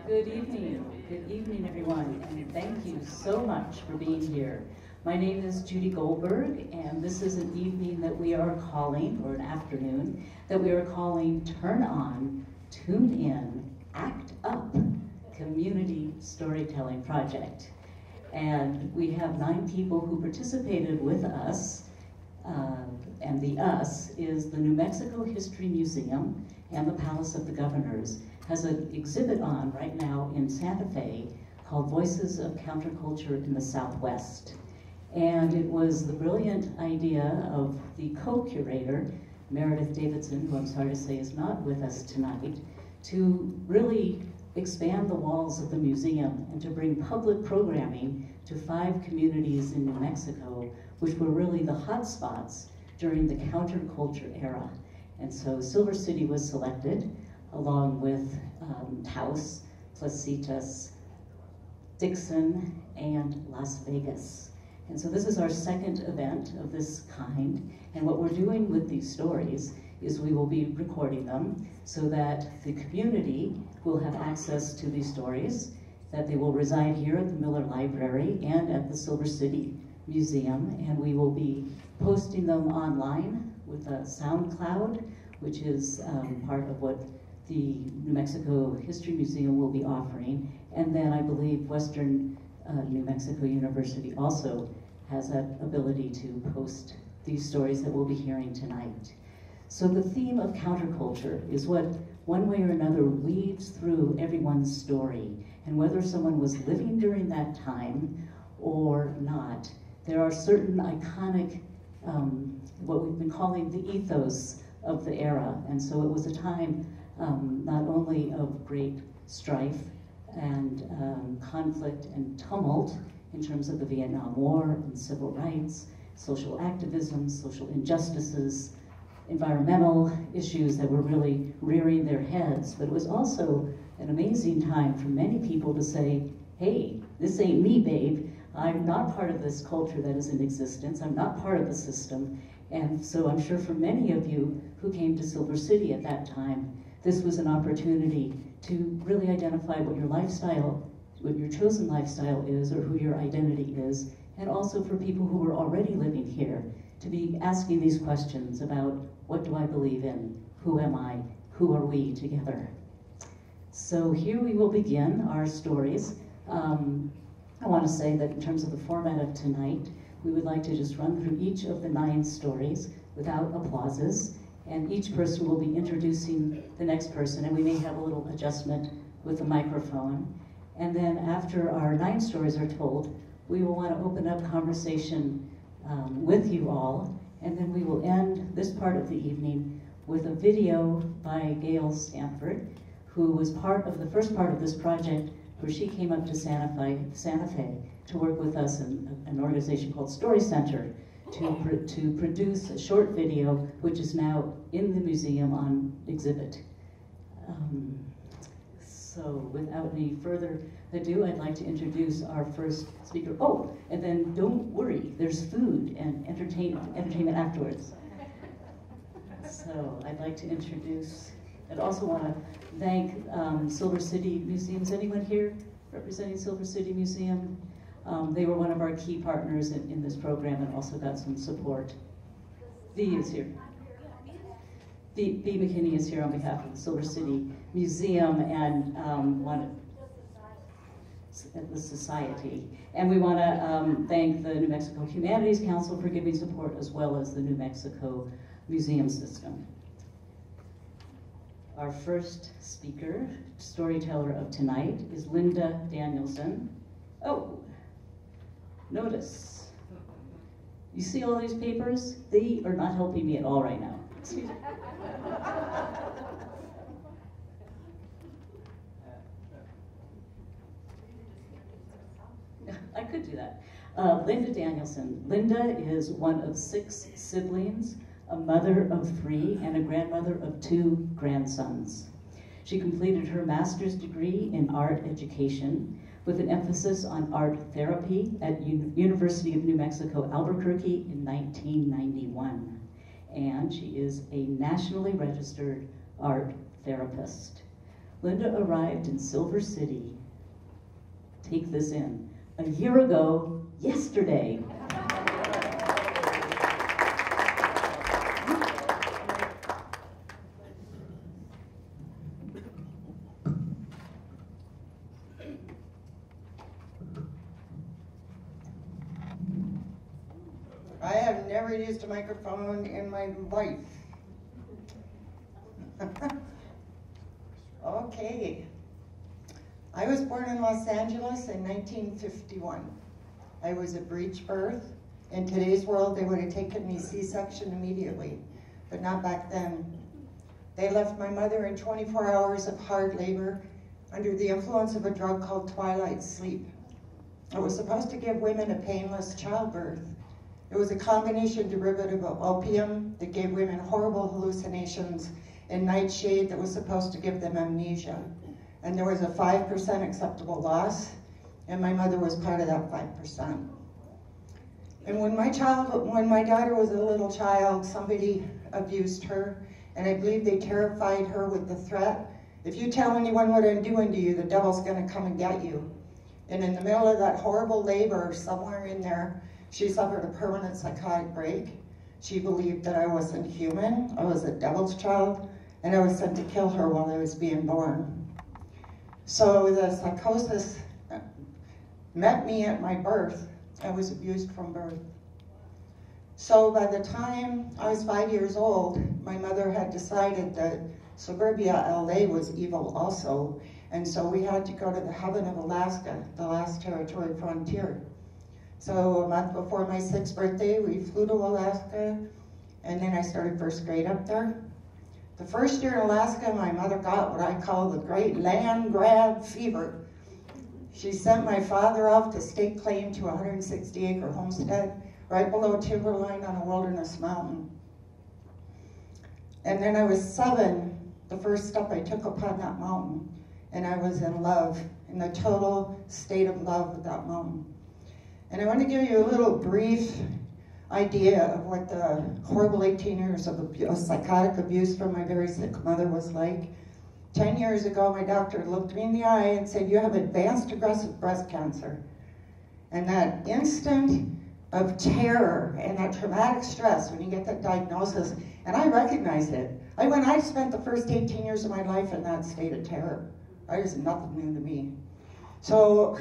Good evening everyone, and thank you so much for being here. My name is Judy Goldberg, and this is an evening that we are calling, or an afternoon, that we are calling Turn On, Tune In, Act Up Community Storytelling Project. And we have 9 people who participated with us, and the us is the New Mexico History Museum and the Palace of the Governors. Has an exhibit on right now in Santa Fe called Voices of Counterculture in the Southwest. And it was the brilliant idea of the co-curator, Meredith Davidson, who I'm sorry to say is not with us tonight, to really expand the walls of the museum and to bring public programming to 5 communities in New Mexico, which were really the hot spots during the counterculture era. And so Silver City was selected, along with Taos, Placitas, Dixon, and Las Vegas. And so this is our second event of this kind, and what we're doing with these stories is we will be recording them so that the community will have access to these stories, that they will reside here at the Miller Library and at the Silver City Museum, and we will be posting them online with a SoundCloud, which is part of what the New Mexico History Museum will be offering. And then I believe Western New Mexico University also has that ability to post these stories that we'll be hearing tonight. So the theme of counterculture is what, one way or another, weaves through everyone's story. And whether someone was living during that time or not, there are certain iconic, what we've been calling the ethos of the era. And so it was a time not only of great strife and conflict and tumult in terms of the Vietnam War and civil rights, social activism, social injustices, environmental issues that were really rearing their heads, but it was also an amazing time for many people to say, hey, this ain't me, babe. I'm not part of this culture that is in existence. I'm not part of the system. And so I'm sure for many of you who came to Silver City at that time, this was an opportunity to really identify what your lifestyle, what your chosen lifestyle is, or who your identity is, and also for people who were already living here, to be asking these questions about what do I believe in, who am I, who are we together. So here we will begin our stories. I want to say that in terms of the format of tonight, we would like to just run through each of the 9 stories without applauses, and each person will be introducing the next person, and we may have a little adjustment with the microphone. And then after our 9 stories are told, we will want to open up conversation with you all, and then we will end this part of the evening with a video by Gail Stanford, who was part of the first part of this project, where she came up to Santa Fe to work with us in an organization called Story Center to produce a short video, which is now in the museum on exhibit. So without any further ado, I'd like to introduce our first speaker. Oh, and then don't worry, there's food and entertainment afterwards. So I'd like to introduce, I'd also want to thank Silver City Museums. Anyone here representing Silver City Museum? They were one of our key partners in this program and also got some support. V is here. B. McKinney is here on behalf of the Silver City Museum and the Society. And we want to thank the New Mexico Humanities Council for giving support, as well as the New Mexico Museum System. Our first speaker, storyteller of tonight, is Linda Danielson. Oh, notice. You see all these papers? They are not helping me at all right now. Excuse me. I could do that. Linda Danielson. Linda is one of 6 siblings, a mother of 3, and a grandmother of 2 grandsons. She completed her master's degree in art education with an emphasis on art therapy at University of New Mexico, Albuquerque in 1991. And she is a nationally registered art therapist. Linda arrived in Silver City. Take this in. A year ago, yesterday. I have never used a microphone in my life. Okay. I was born in Los Angeles in 1951. I was a breech birth. In today's world, they would have taken me C-section immediately, but not back then. They left my mother in 24 hours of hard labor under the influence of a drug called twilight sleep. It was supposed to give women a painless childbirth. It was a combination derivative of opium that gave women horrible hallucinations and nightshade that was supposed to give them amnesia. And there was a 5% acceptable loss, and my mother was part of that 5%. And when my daughter was a little child, somebody abused her, and I believe they terrified her with the threat, if you tell anyone what I'm doing to you, the devil's gonna come and get you. And in the middle of that horrible labor, somewhere in there, she suffered a permanent psychotic break. She believed that I wasn't human, I was a devil's child, and I was sent to kill her while I was being born. So the psychosis met me at my birth. I was abused from birth. So by the time I was 5 years old, my mother had decided that suburbia LA was evil also, and so we had to go to the heaven of Alaska, the last territory frontier. So a month before my 6th birthday, we flew to Alaska, and then I started first grade up there. The first year in Alaska, my mother got what I call the great land grab fever. She sent my father off to stake claim to a 160-acre homestead right below timberline on a wilderness mountain. And then I was 7, the first step I took upon that mountain, and I was in love, in the total state of love with that mountain. And I want to give you a little brief idea of what the horrible 18 years of psychotic abuse from my very sick mother was like. 10 years ago, my doctor looked me in the eye and said, "You have advanced aggressive breast cancer." And that instant of terror and that traumatic stress when you get that diagnosis, and I recognized it. I spent the first 18 years of my life in that state of terror. It was nothing new to me. So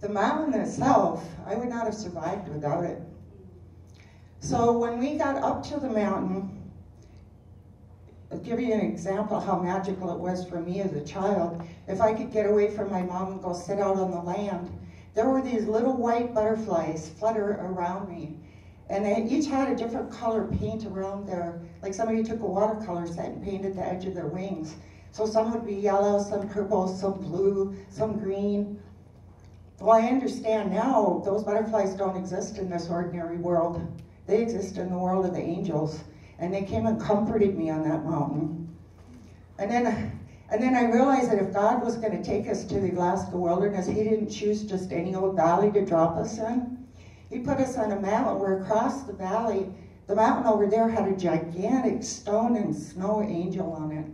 the mountain itself, I would not have survived without it. So when we got up to the mountain, I'll give you an example of how magical it was for me as a child. If I could get away from my mom and go sit out on the land, there were these little white butterflies flutter around me. And they each had a different color paint around there, like somebody took a watercolor set and painted the edge of their wings. So some would be yellow, some purple, some blue, some green. Well, I understand now those butterflies don't exist in this ordinary world. They exist in the world of the angels. And they came and comforted me on that mountain. And then I realized that if God was going to take us to the Alaska wilderness, he didn't choose just any old valley to drop us in. He put us on a mountain where across the valley, the mountain over there had a gigantic stone and snow angel on it.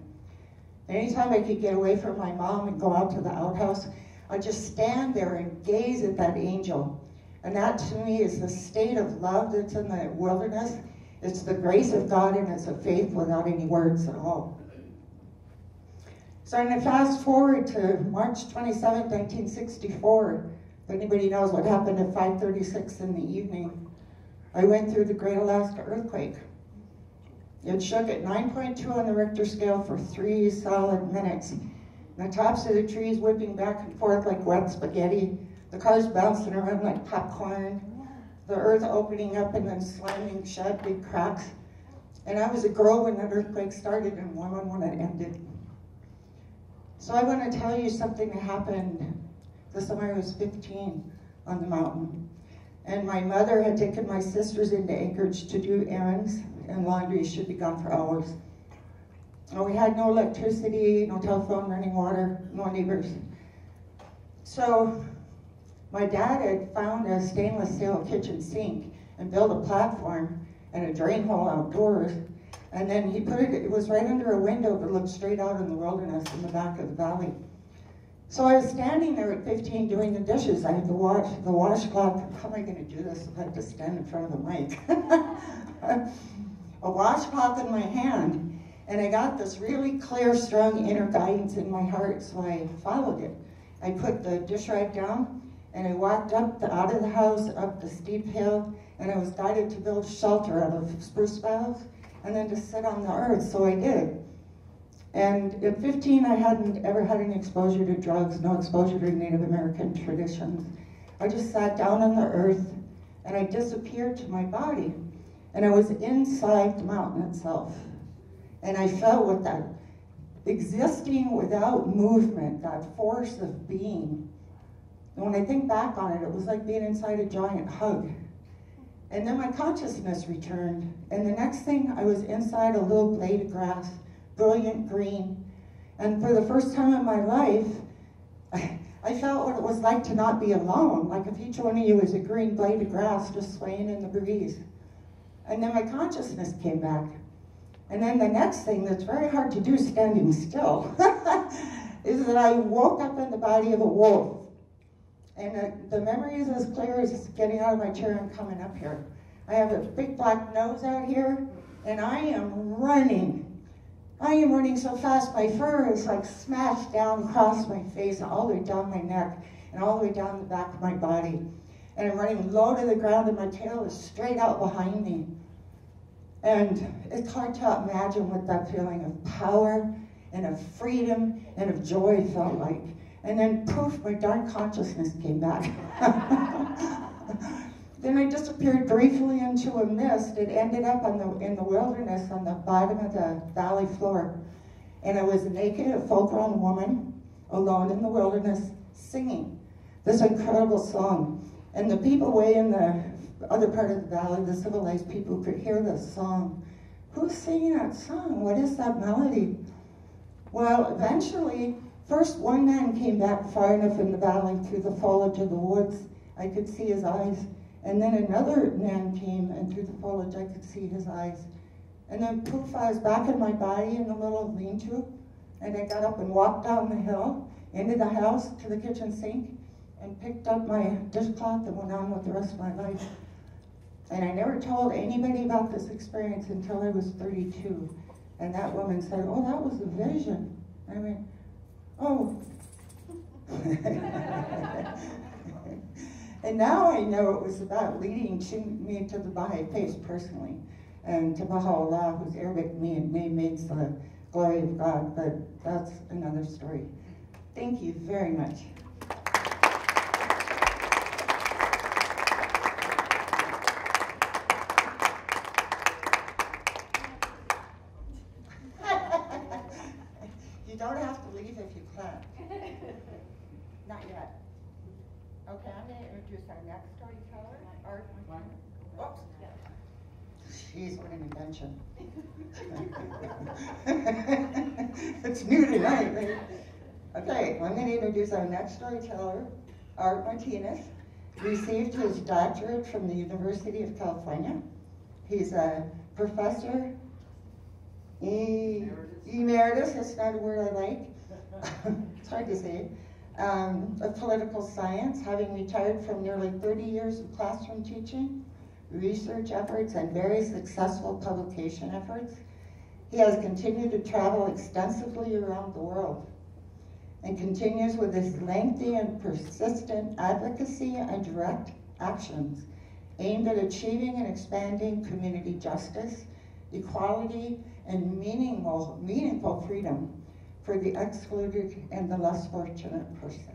Anytime I could get away from my mom and go out to the outhouse, I'd just stand there and gaze at that angel. And that to me is the state of love that's in the wilderness. It's the grace of God, and it's a faith without any words at all. So I'm going to fast forward to March 27, 1964. If anybody knows what happened at 5:36 in the evening, I went through the Great Alaska Earthquake. It shook at 9.2 on the Richter scale for 3 solid minutes. And the tops of the trees whipping back and forth like wet spaghetti. The cars bouncing around like popcorn. The earth opening up and then slamming shut, big cracks. And I was a girl when that earthquake started and one when it ended. So I want to tell you something that happened the summer I was 15 on the mountain. And my mother had taken my sisters into Anchorage to do errands, and laundry should be gone for hours. And we had no electricity, no telephone, running water, no neighbors. So my dad had found a stainless steel kitchen sink and built a platform and a drain hole outdoors. And then he put it was right under a window that looked straight out in the wilderness in the back of the valley. So I was standing there at 15 doing the dishes. I had the washcloth. How am I going to do this if I have to stand in front of the mic? A washcloth in my hand. And I got this really clear, strong inner guidance in my heart, so I followed it. I put the dish rag down, and I walked out of the house, up the steep hill, and I was guided to build shelter out of spruce boughs, and then to sit on the earth, so I did. And at 15, I hadn't ever had any exposure to drugs, no exposure to Native American traditions. I just sat down on the earth, and I disappeared to my body, and I was inside the mountain itself. And I felt with that existing without movement, that force of being. And when I think back on it, it was like being inside a giant hug. And then my consciousness returned, and the next thing, I was inside a little blade of grass, brilliant green. And for the first time in my life, I felt what it was like to not be alone, like if each one of you was a green blade of grass just swaying in the breeze. And then my consciousness came back. And then the next thing that's very hard to do standing still is that I woke up in the body of a wolf. And the memory is as clear as getting out of my chair and coming up here. I have a big black nose out here, and I am running. I am running so fast, my fur is like smashed down across my face, all the way down my neck, and all the way down the back of my body. And I'm running low to the ground, and my tail is straight out behind me. And it's hard to imagine what that feeling of power and of freedom and of joy felt like. And then poof, my darn consciousness came back. Then I disappeared briefly into a mist. It ended up in the wilderness on the bottom of the valley floor. And I was naked, a full-grown woman, alone in the wilderness, singing this incredible song. And the people way in the other part of the valley, the civilized people, could hear this song. Who's singing that song? What is that melody? Well, eventually, first one man came back far enough in the valley through the foliage of the woods, I could see his eyes. And then another man came, and through the foliage, I could see his eyes. And then poof, I was back in my body in the little lean-to, and I got up and walked down the hill, into the house, to the kitchen sink, and picked up my dishcloth and went on with the rest of my life. And I never told anybody about this experience until I was 32. And that woman said, oh, that was a vision. I went, oh. And now I know it was about leading me to the Baha'i faith personally, and to Baha'u'llah, whose Arabic name means the glory of God, but that's another story. Thank you very much. You don't have to leave if you clap. Not yet. Okay, I'm going to introduce our next storyteller, Art. Whoops. She's what an invention. It's new tonight, right? Okay, I'm going to introduce our next storyteller, Art Martinez. Received his doctorate from the University of California. He's a professor emeritus, that's not a word I like. It's hard to say. Of political science, having retired from nearly 30 years of classroom teaching, research efforts, and very successful publication efforts. He has continued to travel extensively around the world and continues with his lengthy and persistent advocacy and direct actions aimed at achieving and expanding community justice, equality, and meaningful freedom for the excluded and the less fortunate persons.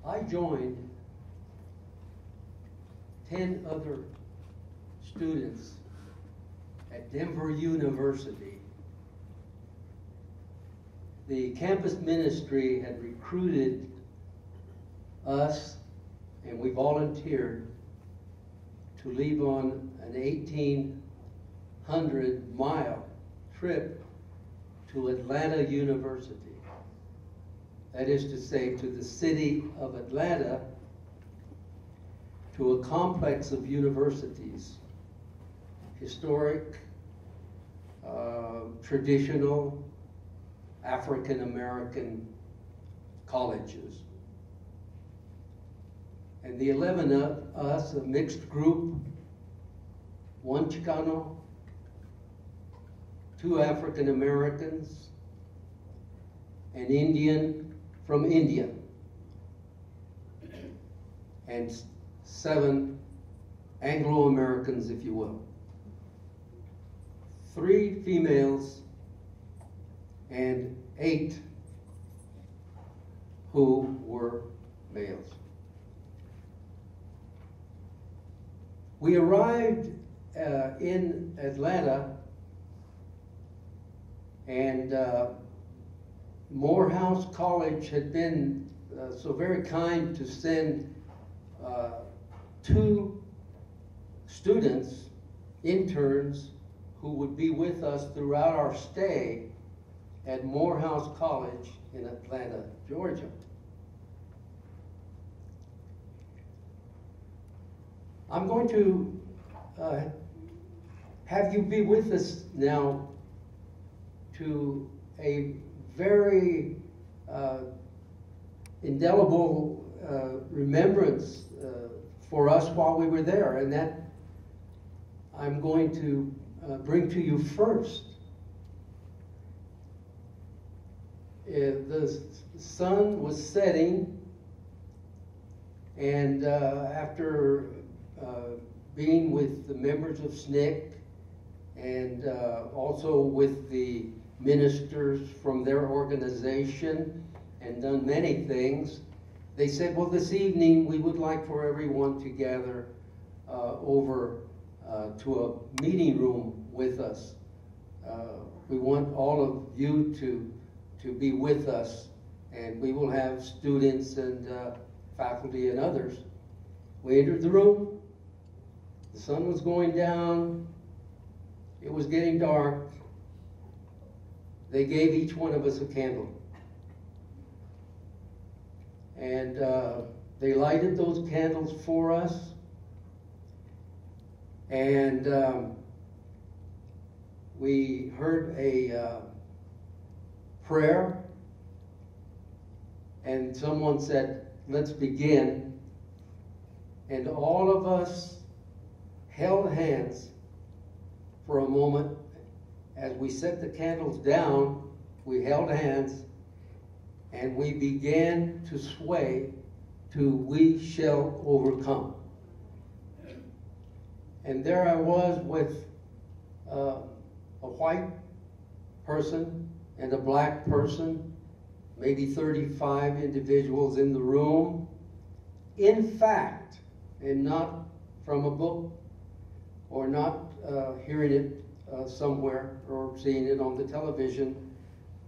I joined 10 other students at Denver University. The campus ministry had recruited us, and we volunteered to leave on an 1,800-mile trip to Atlanta University. That is to say, to the city of Atlanta, to a complex of universities, historic, traditional, African-American colleges. And the 11 of us, a mixed group, one Chicano, 2 African-Americans, an Indian from India, and 7 Anglo-Americans, if you will. 3 females and 8 who were males. We arrived in Atlanta, and Morehouse College had been so very kind to send 2 students, interns, who would be with us throughout our stay at Morehouse College in Atlanta, Georgia. I'm going to have you be with us now to a very indelible remembrance for us while we were there, and that I'm going to bring to you first. The sun was setting, and after being with the members of SNCC and also with the ministers from their organization and done many things, they said, well, this evening we would like for everyone to gather over to a meeting room with us. We want all of you to be with us, and we will have students and faculty and others. We entered the room. The sun was going down. It was getting dark. They gave each one of us a candle. And they lighted those candles for us. And we heard a prayer. And someone said, let's begin. And all of us held hands for a moment. As we set the candles down, we held hands and we began to sway to "We Shall Overcome." And there I was with a white person and a black person, maybe 35 individuals in the room. In fact, and not from a book or not hearing it somewhere or seeing it on the television,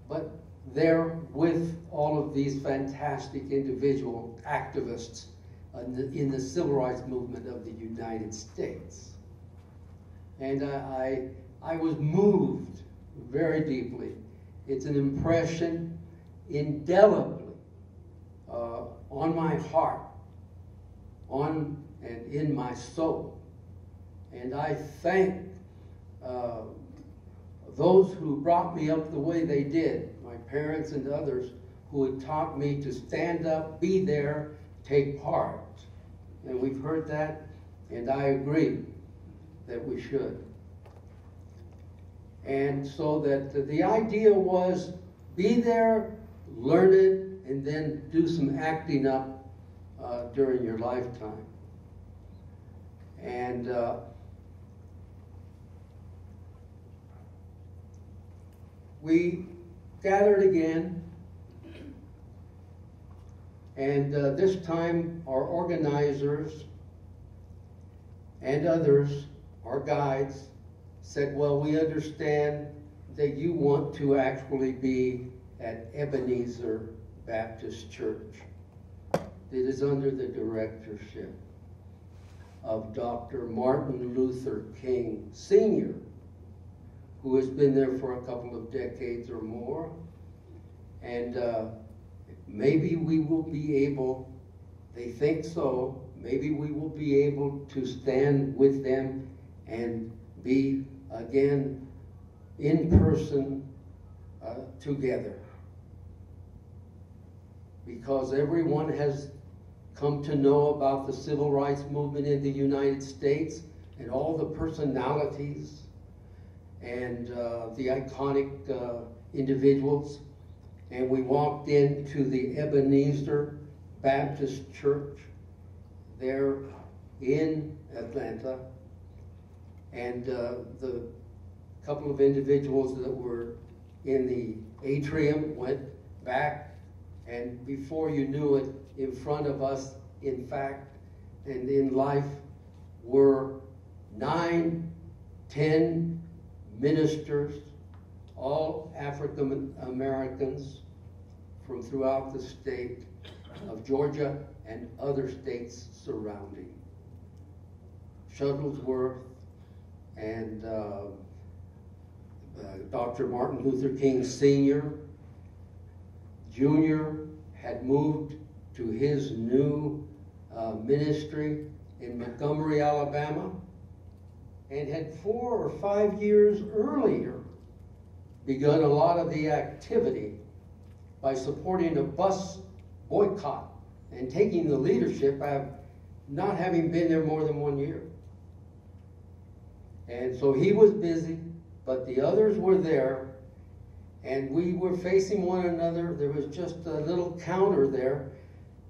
but there with all of these fantastic individual activists in the civil rights movement of the United States. And I was moved very deeply. It's an impression indelibly on my heart, on and in my soul. And I thank those who brought me up the way they did, my parents and others who had taught me to stand up, be there, take part. And we've heard that, and I agree that we should. And so that the idea was be there, learn it, and then do some acting up during your lifetime. And we gathered again, and this time our organizers and others, our guides, said, well, we understand that you want to actually be at Ebenezer Baptist Church. It is under the directorship. of Dr. Martin Luther King Sr., who has been there for a couple of decades or more. And maybe we will be able, they think so, maybe we will be able to stand with them and be again in person together. Because everyone has come to know about the civil rights movement in the United States and all the personalities and the iconic individuals. And we walked into the Ebenezer Baptist Church there in Atlanta, and the couple of individuals that were in the atrium went back, and before you knew it, in front of us, in fact, and in life, were 9, 10 ministers, all African Americans from throughout the state of Georgia and other states surrounding. Shuttlesworth and Dr. Martin Luther King Sr. Jr. had moved to his new ministry in Montgomery, Alabama, and had 4 or 5 years earlier begun a lot of the activity by supporting a bus boycott and taking the leadership of not having been there more than 1 year. And so he was busy, but the others were there, and we were facing one another. There was just a little counter there,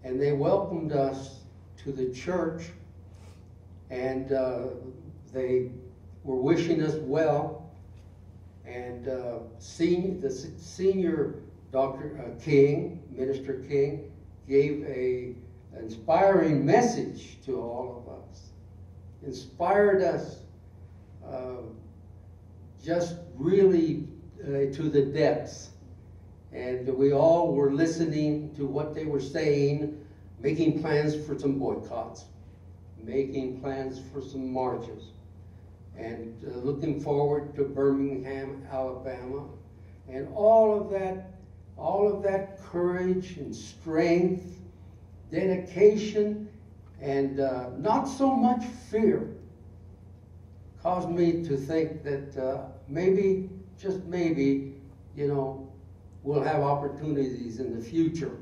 and they welcomed us to the church, and they were wishing us well. And the senior Dr. King, Minister King, gave an inspiring message to all of us. Inspired us just really to the depths. And we all were listening to what they were saying, making plans for some boycotts, making plans for some marches, and looking forward to Birmingham, Alabama, and all of that courage and strength, dedication, and not so much fear caused me to think that maybe, just maybe, we'll have opportunities in the future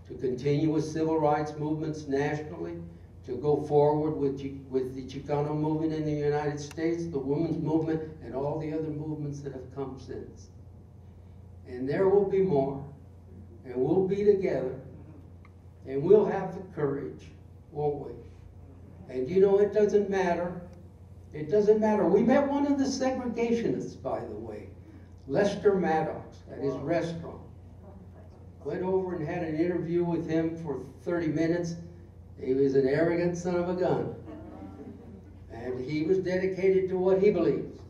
to continue with civil rights movements nationally, to go forward with the Chicano movement in the United States, the women's movement, and all the other movements that have come since. And there will be more, and we'll be together, and we'll have the courage, won't we? And it doesn't matter. It doesn't matter. We met one of the segregationists, by the way, Lester Maddox, at his restaurant. Went over and had an interview with him for 30 minutes. He was an arrogant son of a gun. And he was dedicated to what he believes.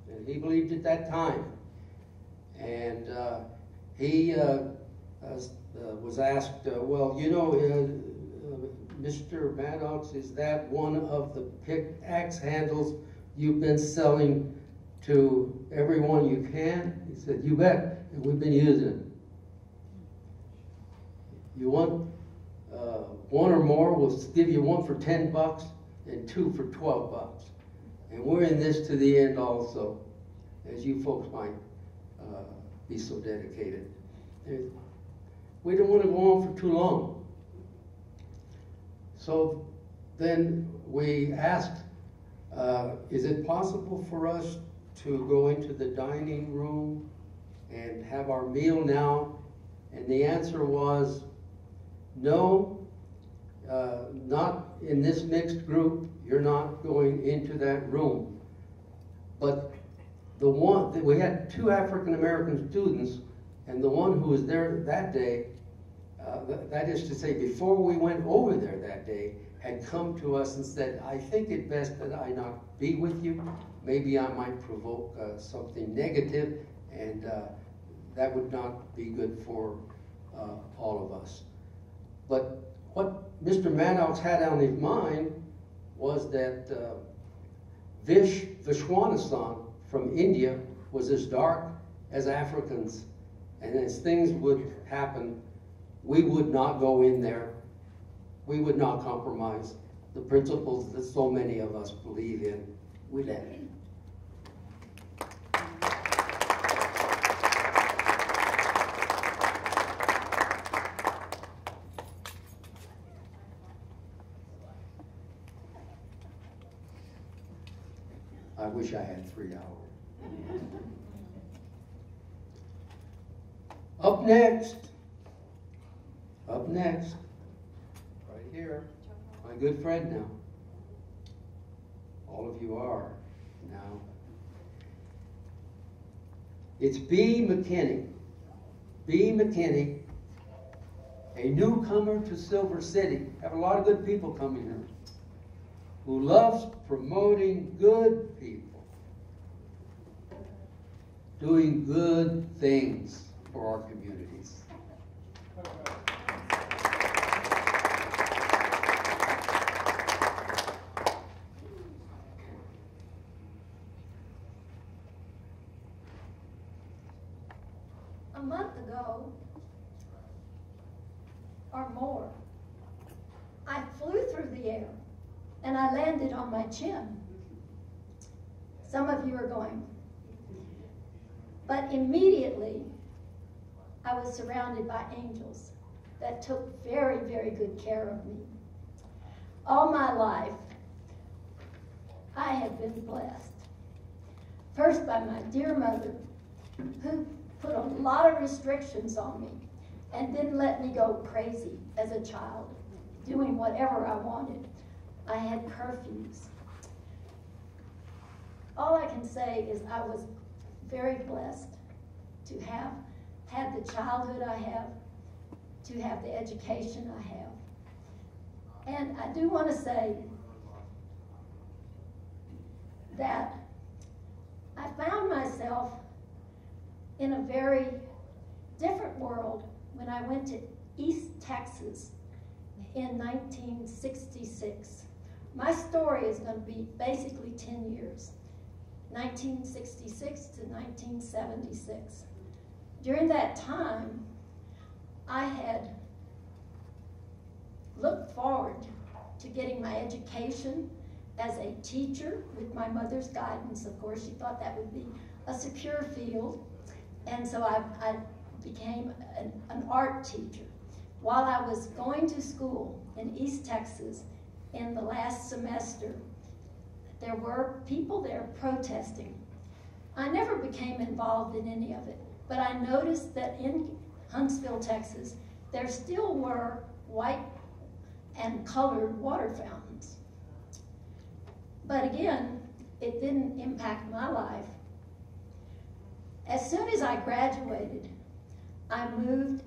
And he believed at that time. And he was asked, Mr. Maddox, is that one of the pickaxe handles you've been selling to everyone you can? He said, you bet, and we've been using it. You want one or more, we'll give you one for $10 and two for $12. And we're in this to the end also, as you folks might be so dedicated. We don't want to go on for too long. So then we asked, is it possible for us to go into the dining room and have our meal now? And the answer was, no, not in this mixed group. You're not going into that room. But we had 2 African American students, and the one who was there that day, that is to say, before we went over there that day, had come to us and said, I think it best that I not be with you. Maybe I might provoke something negative, and that would not be good for all of us. But what Mr. Maddox had on his mind was that Vishwanasan from India was as dark as Africans. And as things would happen, we would not go in there. We would not compromise the principles that so many of us believe in. We let it. I wish I had 3 hours. Up next, right here, my good friend now. All of you are now. It's B. McKinney. B. McKinney, a newcomer to Silver City. Have a lot of good people coming here. Who loves promoting good people, doing good things for our communities. A month ago, or more, I flew through the air and I landed on my chin. Some of you are going. But immediately, I was surrounded by angels that took very, very good care of me. All my life, I have been blessed. First by my dear mother, who put a lot of restrictions on me and didn't let me go crazy as a child, doing whatever I wanted. I had curfews. All I can say is I was very blessed to have had the childhood I have, to have the education I have. And I do want to say that I found myself in a very different world when I went to East Texas in 1966. My story is going to be basically 10 years, 1966 to 1976. During that time, I had looked forward to getting my education as a teacher with my mother's guidance. Of course, she thought that would be a secure field. And so I became an art teacher. While I was going to school in East Texas in the last semester, there were people there protesting. I never became involved in any of it, but I noticed that in Huntsville, Texas, there still were white and colored water fountains. But again, it didn't impact my life. As soon as I graduated, I moved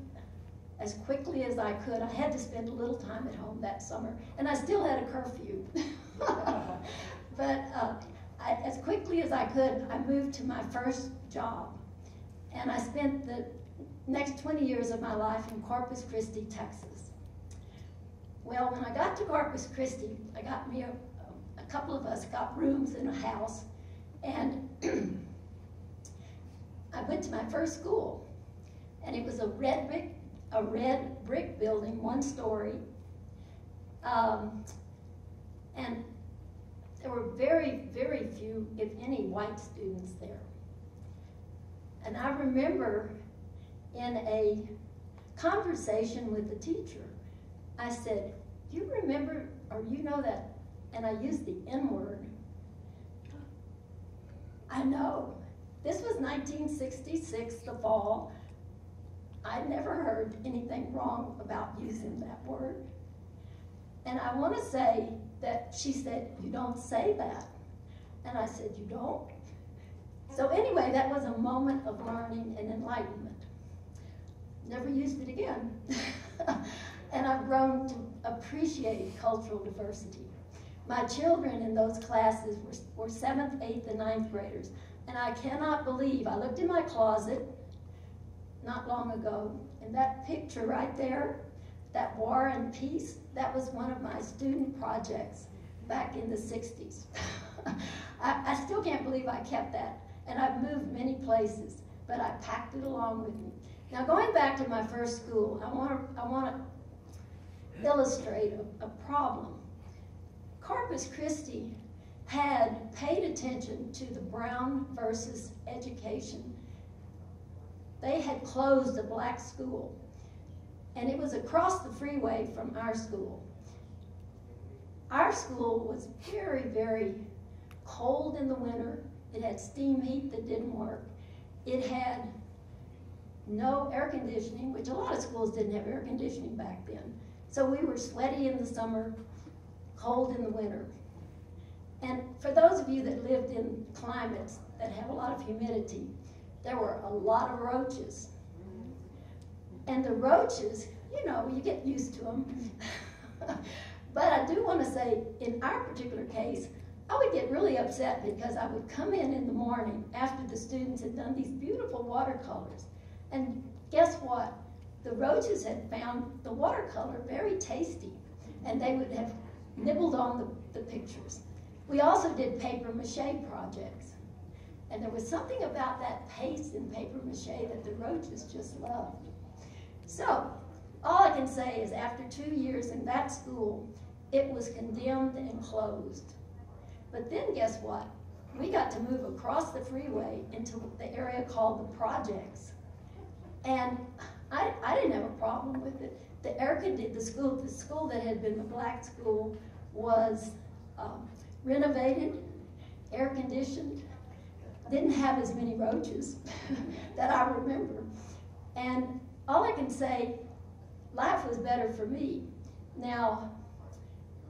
as quickly as I could. I had to spend a little time at home that summer, and I still had a curfew. But as quickly as I could, I moved to my first job. And I spent the next 20 years of my life in Corpus Christi, Texas. Well, when I got to Corpus Christi, I got me a couple of us got rooms in a house, and I went to my first school, and it was a red brick building, 1 story, and there were very, very few, if any, white students there. And I remember in a conversation with the teacher, I said, "Do you remember, or you know that," and I used the N-word. I know. This was 1966, the fall. I'd never heard anything wrong about using that word. And I want to say that she said, "You don't say that." And I said, "You don't?" So anyway, that was a moment of learning and enlightenment. Never used it again. And I've grown to appreciate cultural diversity. My children in those classes were 7th, 8th, and 9th graders. And I cannot believe, I looked in my closet not long ago, and that picture right there, that War and Peace, that was one of my student projects back in the 60s. I still can't believe I kept that. And I've moved many places, but I packed it along with me. Now, going back to my first school, I want to illustrate a problem. Corpus Christi had paid attention to the Brown versus education. They had closed a black school, and it was across the freeway from our school. Our school was very, very cold in the winter. It had steam heat that didn't work. It had no air conditioning, which a lot of schools didn't have air conditioning back then. So we were sweaty in the summer, cold in the winter. And for those of you that lived in climates that have a lot of humidity, there were a lot of roaches. And the roaches, you know, you get used to them. But I do want to say, in our particular case, I would get really upset because I would come in the morning after the students had done these beautiful watercolors. And guess what? The roaches had found the watercolor very tasty, and they would have nibbled on the pictures. We also did paper mache projects. And there was something about that paste in paper mache that the roaches just loved. So, all I can say is after 2 years in that school, it was condemned and closed. But then guess what? We got to move across the freeway into the area called the projects. And I didn't have a problem with it. The school that had been the black school was renovated, air conditioned, didn't have as many roaches that I remember. And all I can say, life was better for me. Now,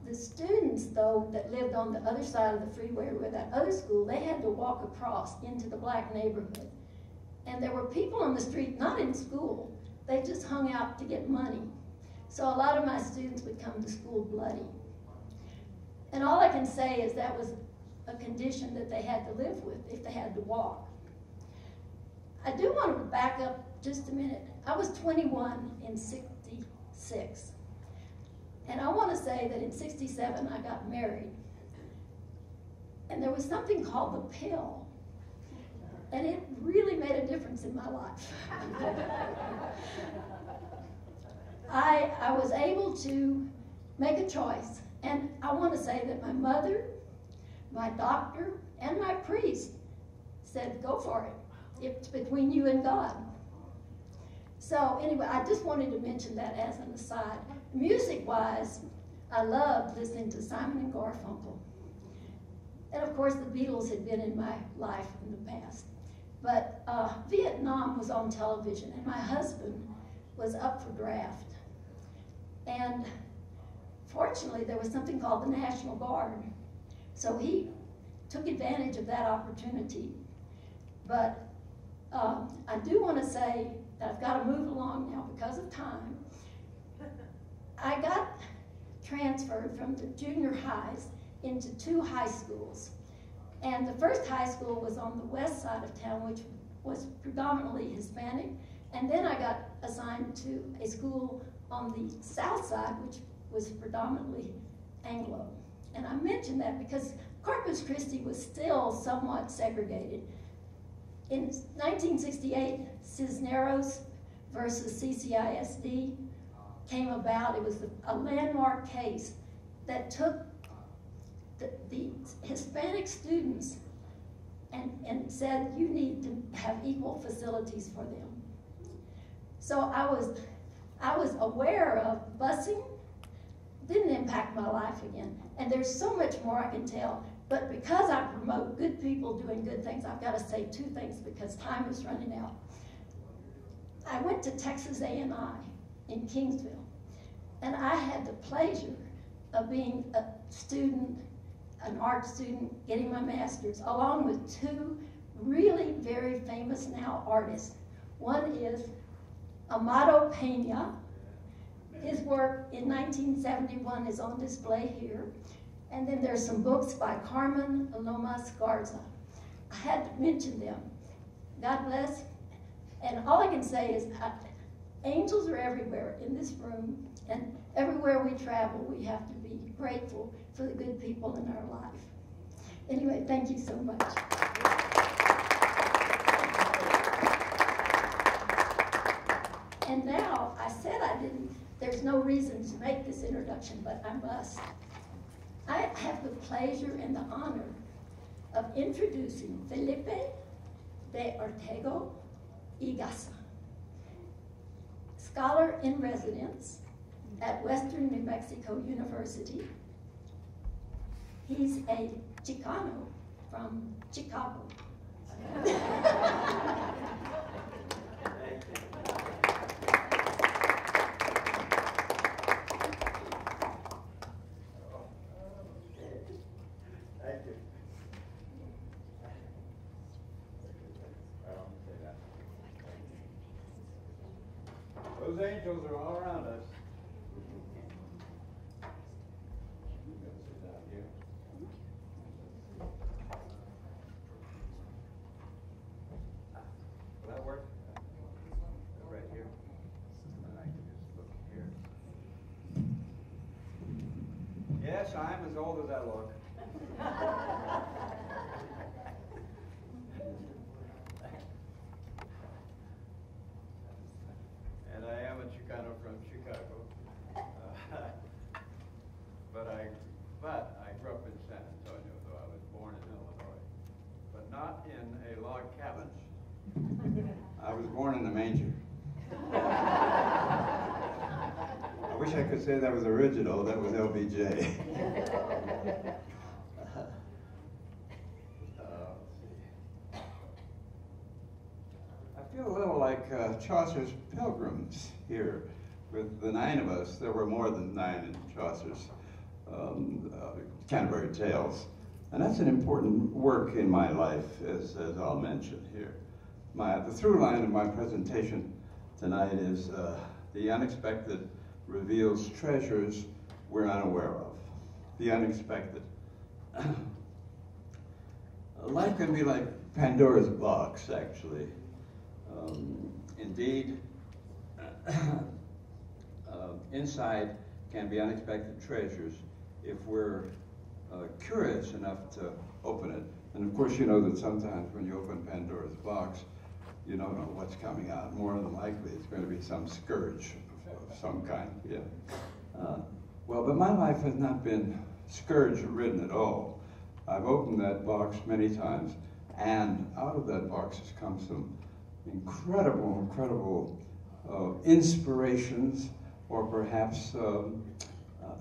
the students, though, that lived on the other side of the freeway where that other school, they had to walk across into the black neighborhood. And there were people on the street, not in school, they just hung out to get money. So a lot of my students would come to school bloody. And all I can say is that was a condition that they had to live with if they had to walk. I do want to back up just a minute. I was 21 in 66. And I want to say that in 67 I got married. And there was something called the pill. And it really made a difference in my life. I was able to make a choice. And I want to say that my mother, my doctor, and my priest said, go for it. It's between you and God. So anyway, I just wanted to mention that as an aside. Music-wise, I loved listening to Simon and Garfunkel. And of course, the Beatles had been in my life in the past. But Vietnam was on television, and my husband was up for draft. And fortunately, there was something called the National Guard. So he took advantage of that opportunity. But I do want to say that I've got to move along now because of time. I got transferred from the junior highs into 2 high schools. And the first high school was on the west side of town, which was predominantly Hispanic. And then I got assigned to a school on the south side, which was predominantly Anglo. And I mention that because Corpus Christi was still somewhat segregated. In 1968, Cisneros versus CCISD came about. It was a landmark case that took the Hispanic students and said, you need to have equal facilities for them. So I was aware of busing. Didn't impact my life again. And there's so much more I can tell. But because I promote good people doing good things, I've got to say 2 things because time is running out. I went to Texas A&I in Kingsville, and I had the pleasure of being a student, an art student, getting my master's, along with 2 really very famous now artists. One is Amado Pena. His work in 1971 is on display here. And then there's some books by Carmen Lomas Garza. I had to mention them. God bless. And all I can say is, angels are everywhere in this room, and everywhere we travel, we have to be grateful for the good people in our life. Anyway, thank you so much. And now, I said I didn't, there's no reason to make this introduction, but I must. I have the pleasure and the honor of introducing Felipe de Ortega y Gasa, scholar in residence at Western New Mexico University. He's a Chicano from Chicago. Those angels are all around us. Will that work? Right here. And I can just look here. Yes, I'm as old as I look. And I am a Chicano from Chicago, but I grew up in San Antonio, though I was born in Illinois, but not in a log cabin. I was born in a manger. I wish I could say that was original. That was LBJ. I feel a little like Chaucer's Pilgrims here. With the 9 of us, there were more than 9 in Chaucer's Canterbury Tales. And that's an important work in my life, as I'll mention here. The through line of my presentation tonight is the unexpected reveals treasures we're unaware of. The unexpected. Life can be like Pandora's box, actually. Indeed, inside can be unexpected treasures if we're curious enough to open it. And of course, you know that sometimes when you open Pandora's box, you don't know what's coming out. More than likely, it's going to be some scourge of some kind. Yeah. Well, but my life has not been scourge-ridden at all. I've opened that box many times, and out of that box has come some incredible inspirations, or perhaps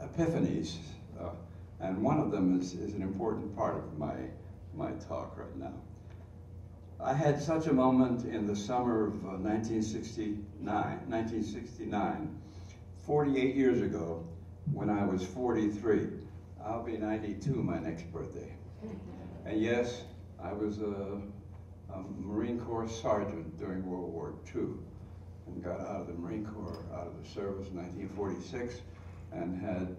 epiphanies. And one of them is an important part of my talk right now. I had such a moment in the summer of 1969, 48 years ago, when I was 43. I'll be 92 my next birthday. And yes, I was a Marine Corps sergeant during World War II, and got out of the Marine Corps, out of the service in 1946, and had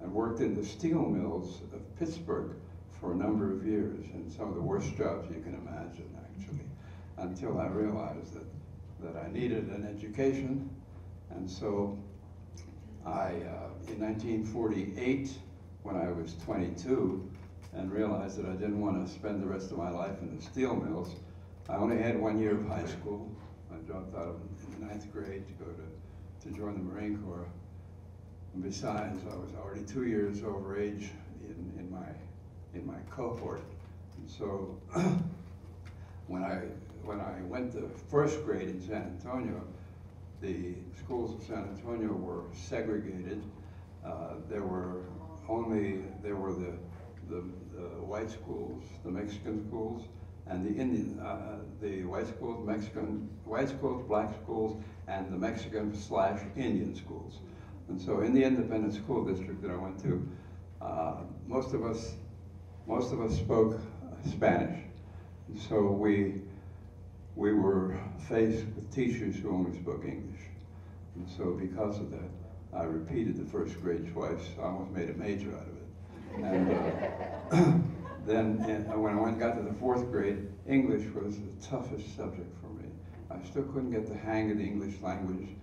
worked in the steel mills of Pittsburgh for a number of years, and some of the worst jobs you can imagine, actually, until I realized that I needed an education. And so in 1948, when I was 22, and realized that I didn't want to spend the rest of my life in the steel mills, I only had 1 year of high school. I dropped out in the 9th grade to go to join the Marine Corps. And besides, I was already 2 years over age in my cohort. And so when I went to 1st grade in San Antonio, the schools of San Antonio were segregated. There were the white schools, the Mexican schools, and the Indian, the white schools, white schools, black schools, and the Mexican/Indian schools. And so in the independent school district that I went to, most of us spoke Spanish. And so we were faced with teachers who only spoke English. And so because of that, I repeated the 1st grade twice. I almost made a major out of it. And then when I got to the 4th grade, English was the toughest subject for me. I still couldn't get the hang of the English language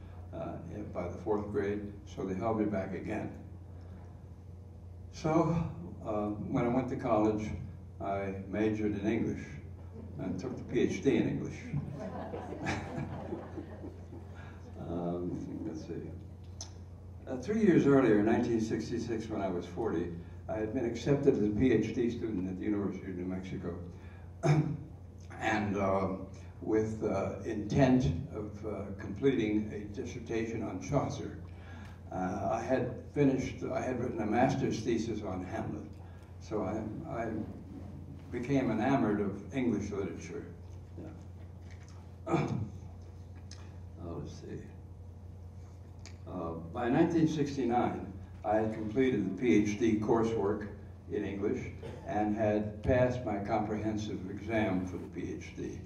by the 4th grade, so they held me back again. So when I went to college, I majored in English and took the PhD in English. Let's see. 3 years earlier, in 1966, when I was 40, I had been accepted as a PhD student at the University of New Mexico, and with intent of completing a dissertation on Chaucer. I had written a master's thesis on Hamlet, so I became enamored of English literature. Yeah. Let's see. By 1969, I had completed the PhD coursework in English and had passed my comprehensive exam for the PhD.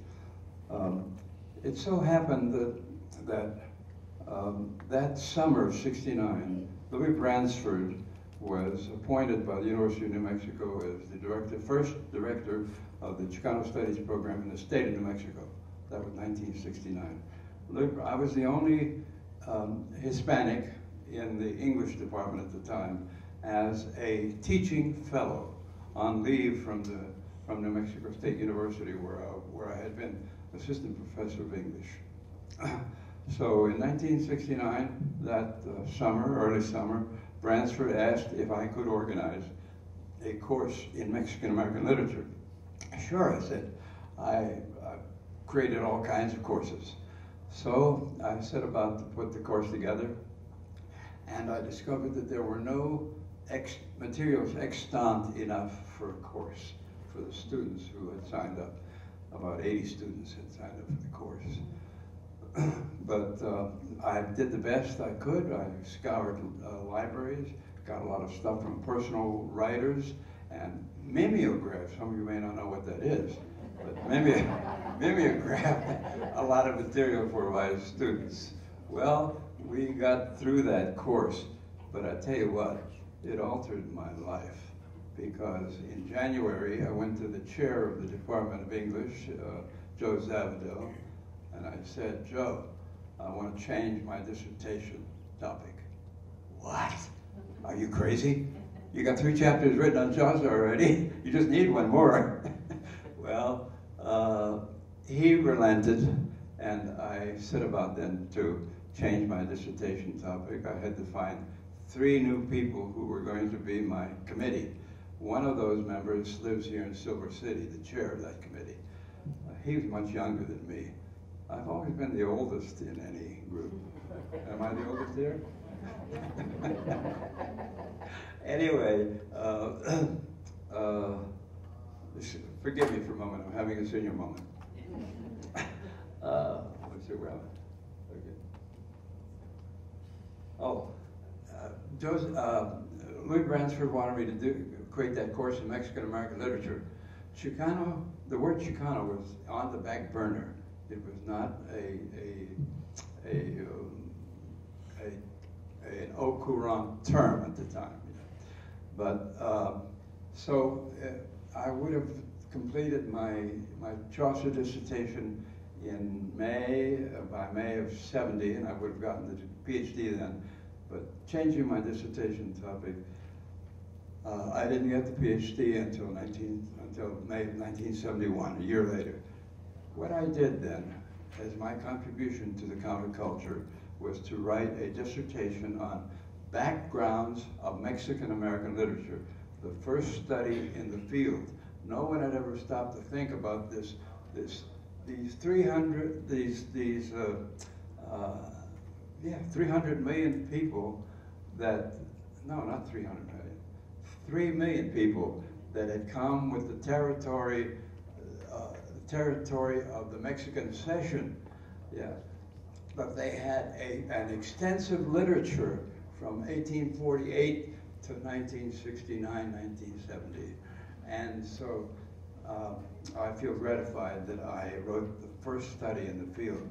It so happened that summer of '69, Louis Bransford was appointed by the University of New Mexico as the first director of the Chicano Studies program in the state of New Mexico. That was 1969. I was the only Hispanic in the English department at the time as a teaching fellow on leave from New Mexico State University, where I had been assistant professor of English. So in 1969, that early summer, Bransford asked if I could organize a course in Mexican American literature. Sure, I said. I created all kinds of courses. So I set about to put the course together, and I discovered that there were no materials extant enough for a course for the students who had signed up. About 80 students had signed up for the course. But I did the best I could. I scoured libraries, got a lot of stuff from personal writers, and mimeographed. Some of you may not know what that is, but mimeographed a lot of material for my students. Well, we got through that course, but I tell you what, it altered my life, because in January I went to the chair of the Department of English, Joe Zavadil, and I said, Joe, I want to change my dissertation topic. What? Are you crazy? You got 3 chapters written on Chaucer already. You just need one more. Well, he relented, and I set about then to change my dissertation topic. I had to find 3 new people who were going to be my committee. One of those members lives here in Silver City, the chair of that committee. He was much younger than me. I've always been the oldest in any group. Am I the oldest here? Anyway, forgive me for a moment. I'm having a senior moment. Let's see where I'm at. Okay. Louis Bransford wanted me to create that course in Mexican American literature. Chicano, the word Chicano was on the back burner. It was not an au courant term at the time. But so I would have completed my Chaucer dissertation in by May of '70, and I would have gotten the PhD then. But changing my dissertation topic, I didn't get the PhD until May of 1971, a year later. What I did then, as my contribution to the counterculture, was to write a dissertation on backgrounds of Mexican American literature, the first study in the field. No one had ever stopped to think about these 300 million people that, no, not 300 million, 3 million people that had come with the territory of the Mexican cession, yeah. But they had an extensive literature from 1848 to 1969, 1970. And so I feel gratified that I wrote the first study in the field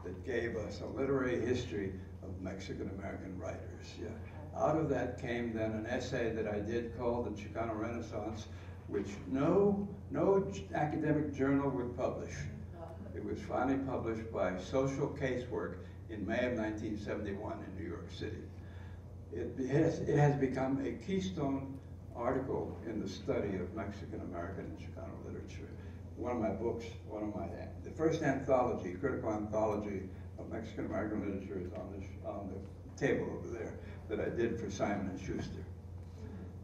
that gave us a literary history of Mexican American writers. Yeah. Out of that came then an essay that I did called The Chicano Renaissance, which no academic journal would publish. It was finally published by Social Casework in May of 1971 in New York City. It has become a keystone article in the study of Mexican American and Chicano literature. One of my books, the first anthology, critical anthology of Mexican American literature is on the table over there that I did for Simon & Schuster.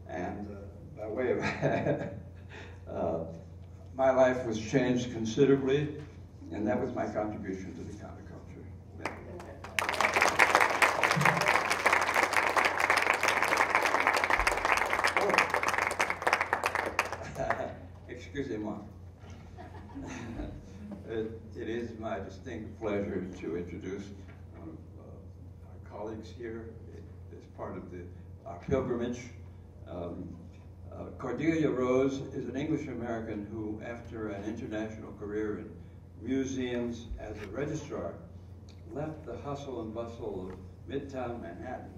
And by way of my life was changed considerably, and that was my contribution to the counterculture. Excusez-moi. It is my distinct pleasure to introduce one of our colleagues here as part of our pilgrimage. Cordelia Rose is an English-American who, after an international career in museums as a registrar, left the hustle and bustle of Midtown Manhattan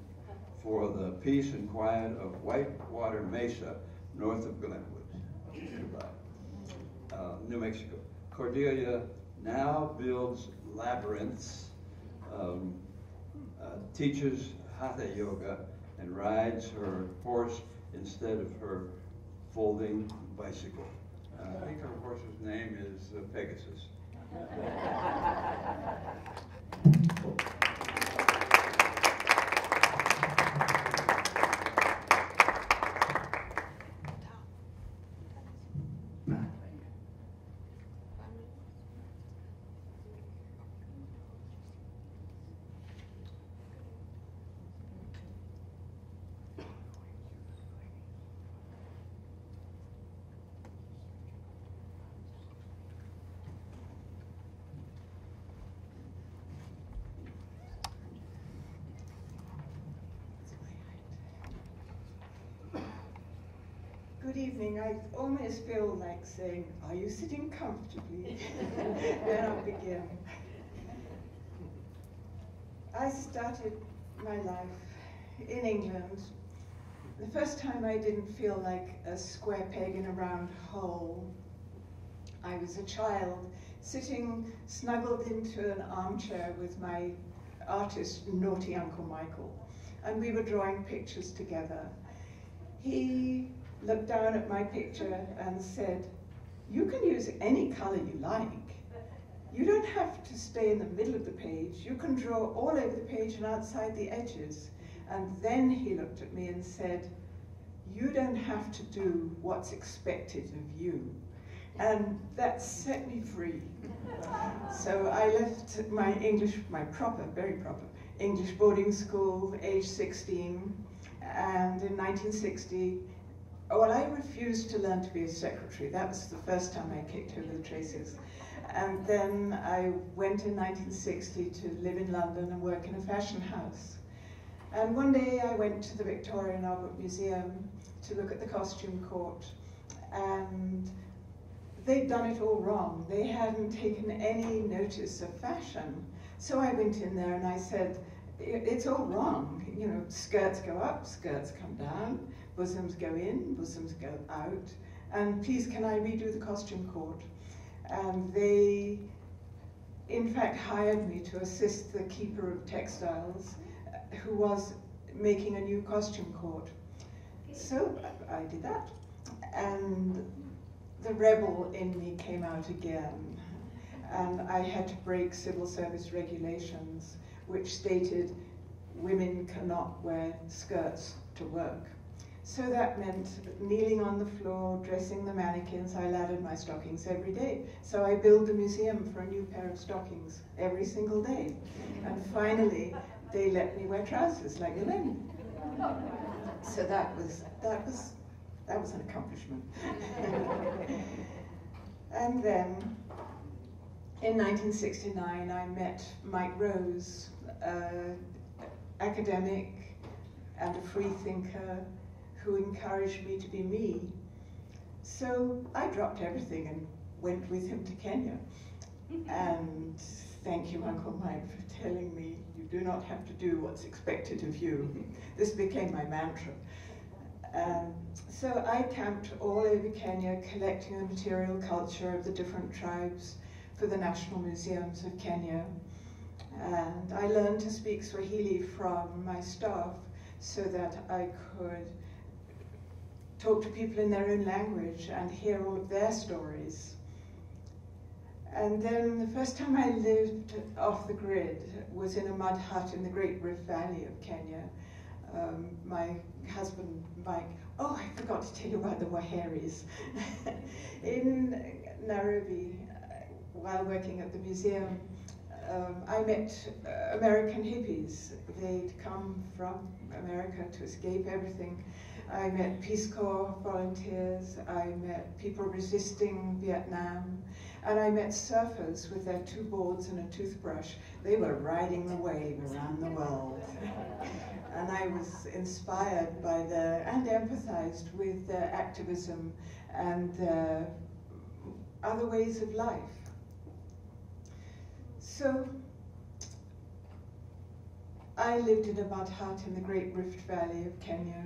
for the peace and quiet of Whitewater Mesa, north of Glenwood, New Mexico. Cordelia now builds labyrinths, teaches Hatha Yoga, and rides her horse instead of her folding bicycle. I think her horse's name is Pegasus. Good evening. I almost feel like saying, are you sitting comfortably? Then I'll begin. I started my life in England. The first time I didn't feel like a square peg in a round hole. I was a child sitting snuggled into an armchair with my artist, naughty Uncle Michael, and we were drawing pictures together. He looked down at my picture and said, you can use any color you like. You don't have to stay in the middle of the page. You can draw all over the page and outside the edges. And then he looked at me and said, you don't have to do what's expected of you. And that set me free. So I left my very proper English boarding school, age 16, and in 1960, well, I refused to learn to be a secretary. That was the first time I kicked over the traces. And then I went in 1960 to live in London and work in a fashion house. And one day I went to the Victoria and Albert Museum to look at the costume court, and they'd done it all wrong. They hadn't taken any notice of fashion. So I went in there and I said, it's all wrong. You know, skirts go up, skirts come down, bosoms go in, bosoms go out, and please can I redo the costume court? And they, in fact, hired me to assist the keeper of textiles, who was making a new costume court. So I did that, and the rebel in me came out again, and I had to break civil service regulations, which stated women cannot wear skirts to work. So that meant kneeling on the floor, dressing the mannequins. I laddered my stockings every day. So I billed the museum for a new pair of stockings every single day. And finally, they let me wear trousers like the men. So that was an accomplishment. And then, in 1969, I met Mike Rose, academic and a free thinker, who encouraged me to be me. So I dropped everything and went with him to Kenya. And thank you, Uncle Mike, for telling me you do not have to do what's expected of you. This became my mantra. So I camped all over Kenya, collecting the material culture of the different tribes, for the National Museums of Kenya. And I learned to speak Swahili from my staff so that I could talk to people in their own language and hear all of their stories. And then the first time I lived off the grid was in a mud hut in the Great Rift Valley of Kenya. My husband, Mike, oh, I forgot to tell you about the Waheris. In Nairobi, while working at the museum, I met American hippies. They'd come from America to escape everything. I met Peace Corps volunteers, I met people resisting Vietnam, and I met surfers with their 2 boards and a toothbrush. They were riding the wave around the world. And I was inspired by and empathized with their activism and their other ways of life. So I lived in a mud hut in the Great Rift Valley of Kenya,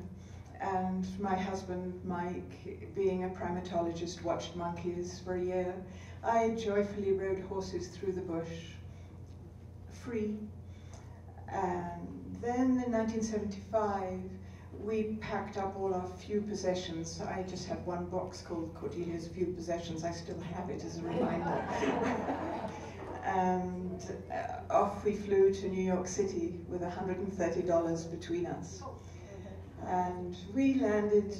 and my husband, Mike, being a primatologist, watched monkeys for a year. I joyfully rode horses through the bush, free. And then in 1975, we packed up all our few possessions. I just had one box called Cordelia's Few Possessions. I still have it as a reminder. And off we flew to New York City with $130 between us. And we landed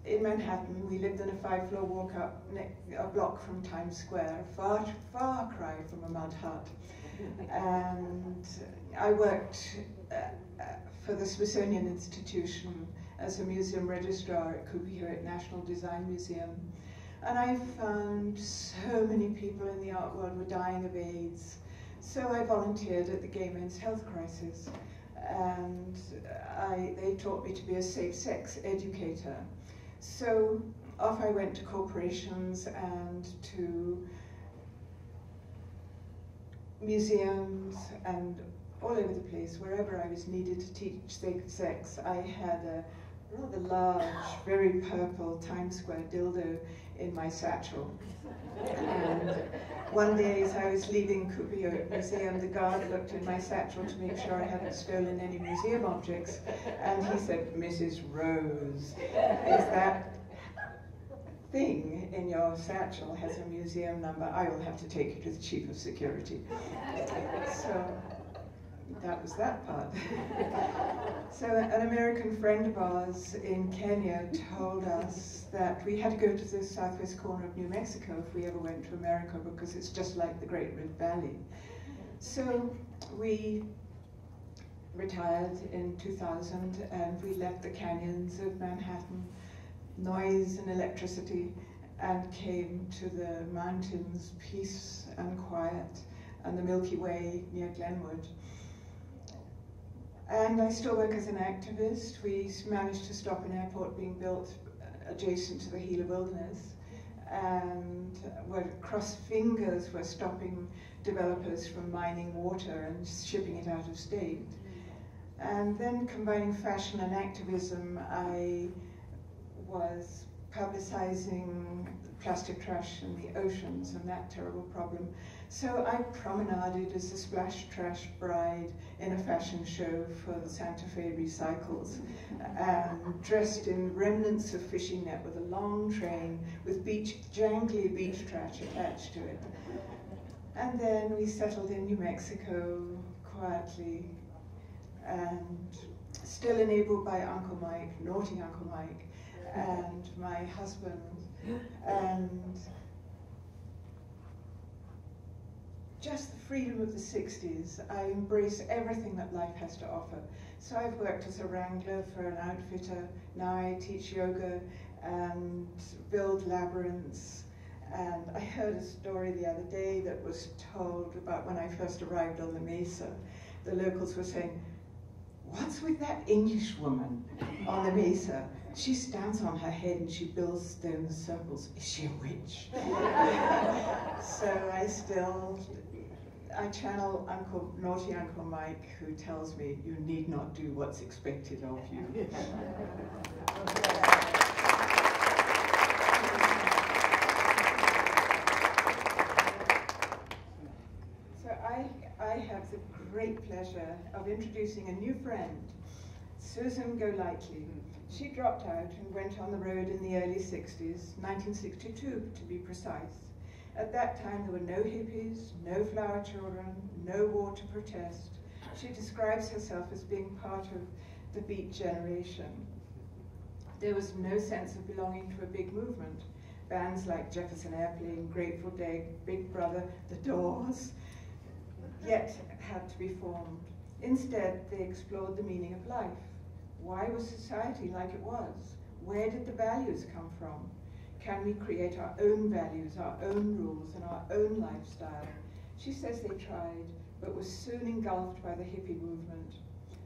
in Manhattan. We lived in a 5-floor walk up a block from Times Square, far cry from a mud hut. And I worked for the Smithsonian Institution as a museum registrar at Copyright National Design Museum. And I found so many people in the art world were dying of AIDS. So I volunteered at the Gay Men's Health Crisis. And they taught me to be a safe sex educator. So off I went to corporations and to museums and all over the place, wherever I was needed to teach safe sex. I had a rather large, very purple Times Square dildo in my satchel. And one day as I was leaving Cooper Museum, the guard looked in my satchel to make sure I hadn't stolen any museum objects, and he said, "Mrs. Rose, if that thing in your satchel has a museum number, I will have to take you to the chief of security." So that was that part. So an American friend of ours in Kenya told us that we had to go to the southwest corner of New Mexico if we ever went to America, because it's just like the Great Rift Valley. So we retired in 2000 and we left the canyons of Manhattan, noise and electricity, and came to the mountains, peace and quiet, and the Milky Way near Glenwood. And I still work as an activist. We managed to stop an airport being built adjacent to the Gila Wilderness, and we're cross fingers, we're stopping developers from mining water and shipping it out of state. And then combining fashion and activism, I was publicizing plastic trash in the oceans and that terrible problem. So I promenaded as a splash trash bride in a fashion show for the Santa Fe Recycles, dressed in remnants of fishing net with a long train with jangly beach trash attached to it. And then we settled in New Mexico quietly, and still enabled by Uncle Mike, naughty Uncle Mike, and my husband, and just the freedom of the 60s. I embrace everything that life has to offer. So I've worked as a wrangler for an outfitter. Now I teach yoga and build labyrinths. And I heard a story the other day that was told about when I first arrived on the Mesa. The locals were saying, "What's with that English woman on the Mesa? She stands on her head and she builds stone circles. Is she a witch?" So I channel naughty Uncle Mike, who tells me, "You need not do what's expected of you." the great pleasure of introducing a new friend, Susan Golightly. She dropped out and went on the road in the early 60s, 1962 to be precise. At that time there were no hippies, no flower children, no war to protest. She describes herself as being part of the Beat generation. There was no sense of belonging to a big movement. Bands like Jefferson Airplane, Grateful Dead, Big Brother, The Doors, yet had to be formed. Instead, they explored the meaning of life. Why was society like it was? Where did the values come from? Can we create our own values, our own rules, and our own lifestyle? She says they tried, but was soon engulfed by the hippie movement.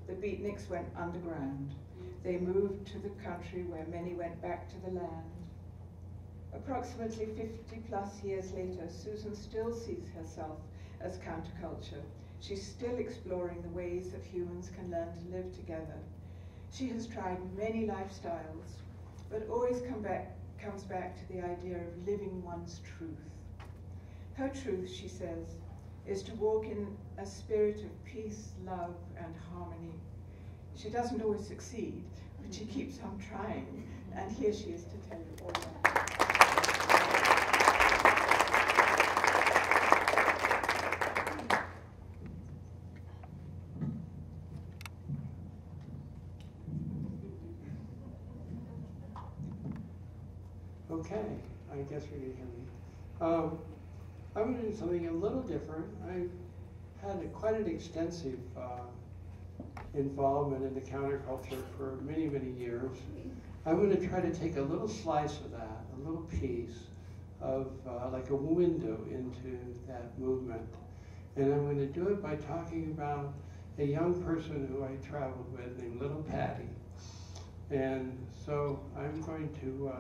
The beatniks went underground. They moved to the country where many went back to the land. Approximately 50 plus years later, Susan still sees herself as counterculture. She's still exploring the ways that humans can learn to live together. She has tried many lifestyles, but always comes back to the idea of living one's truth. Her truth, she says, is to walk in a spirit of peace, love, and harmony. She doesn't always succeed, but she keeps on trying, and here she is to tell you all that. Okay, I guess you can hear me. I'm going to do something a little different. I've had quite an extensive involvement in the counterculture for many, many years. I'm going to try to take a little slice of that, a little piece of like a window into that movement. And I'm going to do it by talking about a young person who I traveled with named Little Patty. And so I'm going to,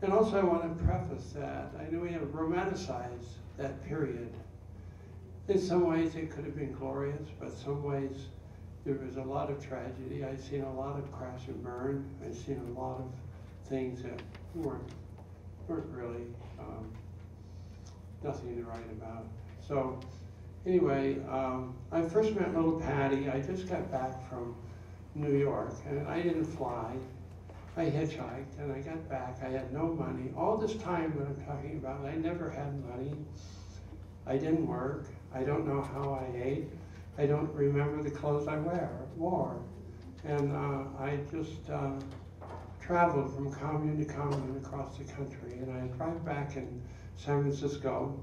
and also I want to preface that I know we have romanticized that period. In some ways it could have been glorious, but some ways there was a lot of tragedy. I've seen a lot of crash and burn. I've seen a lot of things that weren't really nothing to write about. So anyway, I first met Little Patty. I just got back from New York, and I didn't fly. I hitchhiked, and I got back. I had no money. All this time that I'm talking about, I never had money. I didn't work. I don't know how I ate. I don't remember the clothes I wore. And I just traveled from commune to commune across the country. And I arrived back in San Francisco,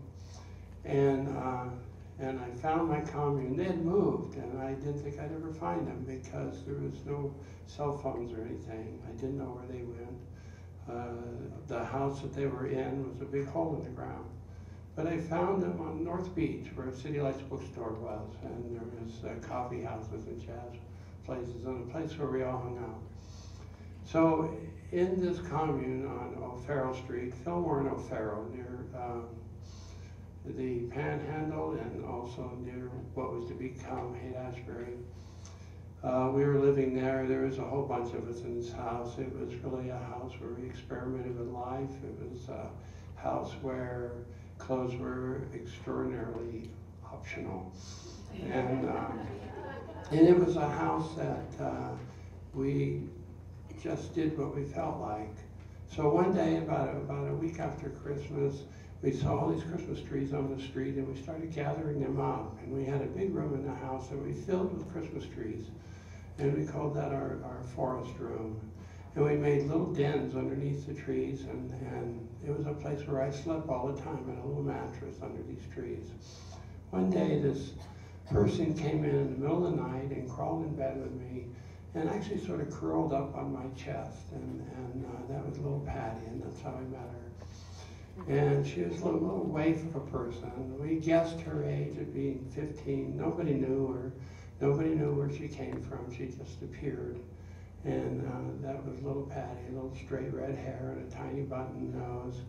and I found my commune. They had moved, and I didn't think I'd ever find them because there was no cell phones or anything. I didn't know where they went. The house that they were in was a big hole in the ground. But I found them on North Beach, where City Lights bookstore was, and there was coffee houses and jazz places, and a place where we all hung out. So in this commune on O'Farrell Street, Fillmore and O'Farrell, near the Panhandle and also near what was to become Haight-Ashbury. We were living there. There was a whole bunch of us in this house. It was really a house where we experimented with life. It was a house where clothes were extraordinarily optional. And it was a house that we just did what we felt like. So one day, about a week after Christmas, we saw all these Christmas trees on the street, and we started gathering them up. And we had a big room in the house that we filled with Christmas trees. And we called that our forest room. And we made little dens underneath the trees, and it was a place where I slept all the time in a little mattress under these trees. One day, this person came in the middle of the night and crawled in bed with me, and actually sort of curled up on my chest. And that was Little Patty, and that's how I met her. And she was a little waif of a person. We guessed her age at being 15. Nobody knew her. Nobody knew where she came from. She just appeared. And that was Little Patty, a little straight red hair and a tiny button nose,